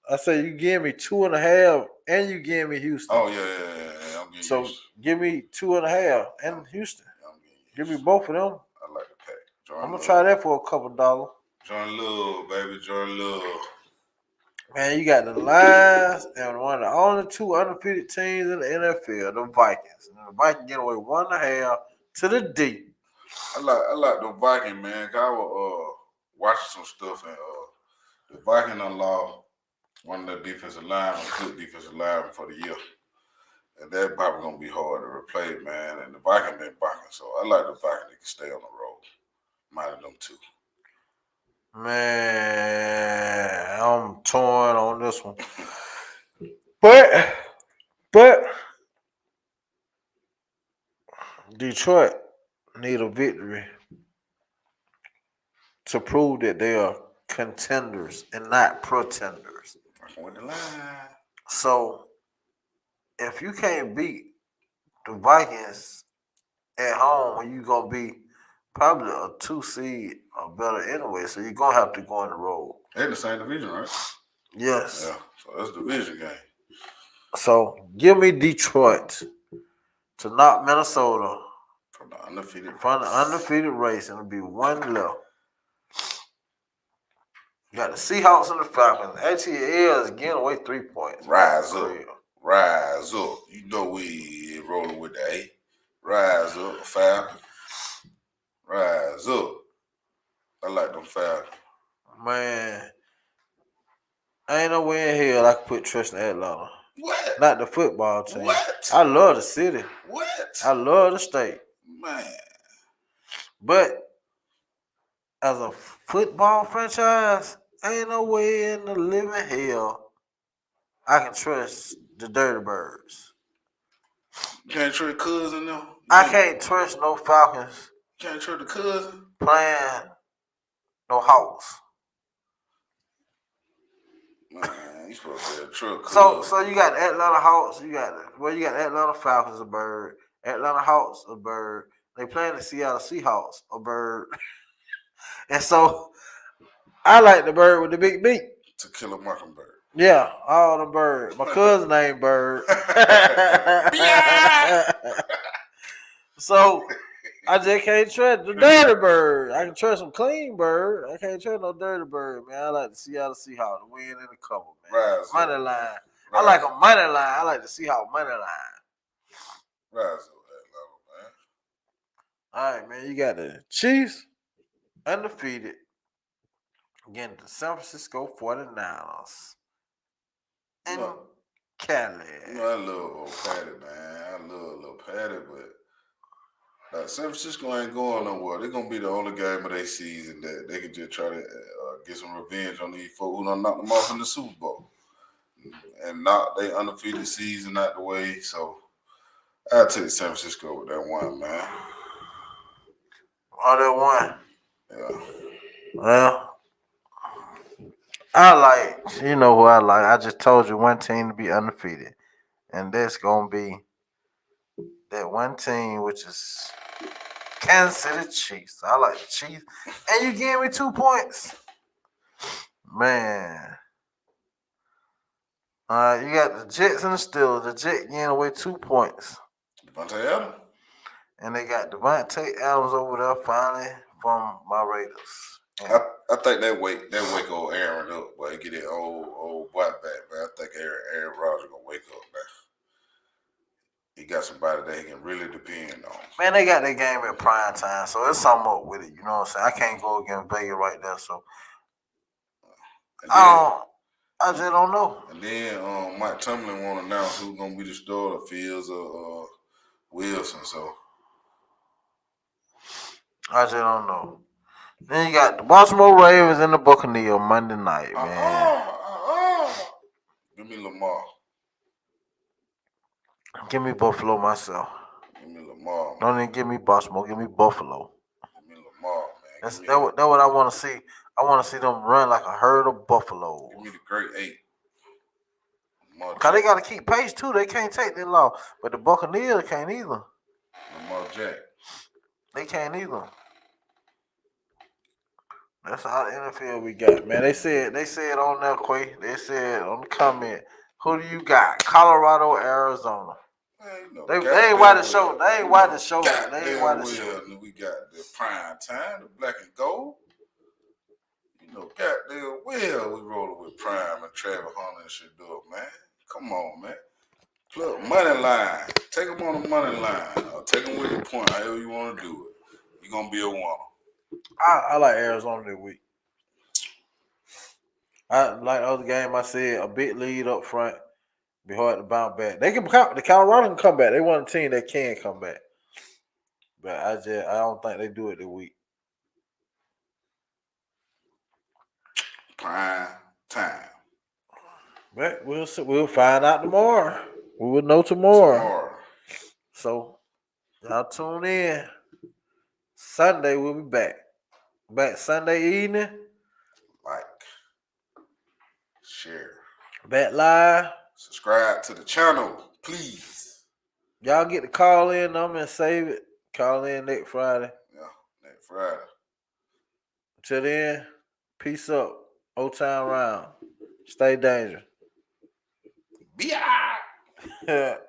I say you give me 2.5 and you give me Houston. Oh yeah. I'm getting So Houston. give me 2.5 and Houston. Yeah, I'm getting Give me Houston. both of them. I like the pack. Jordan I'm gonna Love. try that for a couple dollars. Jordan Love, baby. Jordan Love. Man, you got the Lions and one of the only 2 undefeated teams in the NFL, the Vikings. And the Vikings get away 1.5 to the D. I like the Viking, man. 'Cause I was watching some stuff and the Viking unlocked one of the defensive linemen, good defensive lineman for the year. And that probably gonna be hard to replace, man. And the Viking been barking, so I like the Viking that can stay on the road. Out of them two. Man, I'm torn on this one. But Detroit need a victory to prove that they are contenders and not pretenders. Fucking with the line. So if you can't beat the Vikings at home, when you gonna be probably a 2 seed or better anyway, so you're gonna have to go on the road. They're in the same division, right? Yes. Yeah. So that's a division game. So give me Detroit to knock Minnesota From the undefeated. race, and it'll be one left. You got the Seahawks and the Falcons. ATL is getting away 3 points. Rise up. Rise up. You know we rolling with the A. Rise up, Falcons. Rise up. I like them Falcons. Man, ain't no way in hell I can put trust in Atlanta. What? Not the football team. What? I love the city. What? I love the state. Man. But as a football franchise, ain't no way in the living hell I can trust the Dirty Birds. Can't trust cousin though. I can't trust no Falcons Can't trust the cousin. playing no Hawks. Man, you supposed to have truck. So you got the Atlanta Hawks, you got the Atlanta Falcons a bird, Atlanta Hawks a bird. They playing the Seattle Seahawks a bird. And so I like the bird with the big beak. To Kill a Mockingbird. Yeah, all the bird. My cousin named Bird. So I just can't trust the dirty bird. I can trust some clean bird. I can't trust no dirty bird, man. I like the Seattle Seahawks to win in the cover, man. Rise up. Money line. Rise I like a money line. I like the Seahawks money line. Rise up that level, man. All right, man. You got the Chiefs undefeated against the San Francisco 49ers in Cali. You know, I love old Patty, man. I love little Patty, but San Francisco ain't going nowhere. They're going to be the only game of their season that they can just try to get some revenge on these folks who done knocked them off in the Super Bowl and knock their undefeated season out the way. So I'll take San Francisco with that one, man. Oh, that one. Yeah. Well, I like, you know who I like. I just told you one team to be undefeated. And that's going to be that one team, which is Kansas City Chiefs. I like the Chiefs. And you gave me 2 points. Man. You got the Jets and the Steelers. The Jets getting away 2 points. Devontae Adams? And they got Devontae Adams over there finally from my Raiders. I think that wake old Aaron up, boy. Get that old boy back, man. I think Aaron Rodgers gonna wake up, man. He got somebody that he can really depend on. Man, they got that game at prime time, so it's something up with it. You know what I'm saying? I can't go against Vegas right there, so I just don't know. And then Mike Tomlin won't announce who's gonna be the starter, Fields or Wilson. So I just don't know. Then you got the Baltimore Ravens and the Buccaneers Monday night, man. Give me Lamar. Give me Buffalo myself. Give me Lamar. Man. Don't even give me Baltimore. Give me Buffalo. Give me Lamar, man. That's what I want to see. I want to see them run like a herd of buffaloes. Give me the great 8. Because they got to keep pace, too. They can't take that long. But the Buccaneers can't either. Lamar Jack. They can't either. That's how the NFL we got, man. They said on there, Quay. They said on the comment, who do you got? Colorado, Arizona. Man, you know, They ain't why the show. They ain't why the show. They ain't why the show. We got the prime time, the black and gold. You know, goddamn well we rolling with Prime and Travis Hunter and shit up, man. Come on, man. Look, money line. Take them on the money line. Or take them with your point, however you want to do it. You're going to be a winner. I like Arizona this week. I like the other game. I said a big lead up front. Be hard to bounce back. They can. The Colorado can come back. They want a team that can come back. But I don't think they do it this week. prime time. But we'll see. We'll find out tomorrow. We will know tomorrow. So y'all tune in. Sunday we'll be back. Back Sunday evening. Like, share, Back live. subscribe to the channel, please. Y'all get the call in number and save it. Call in next Friday. Yeah, next Friday. Till then, peace up. Old Town Round. Stay dangerous. Be out.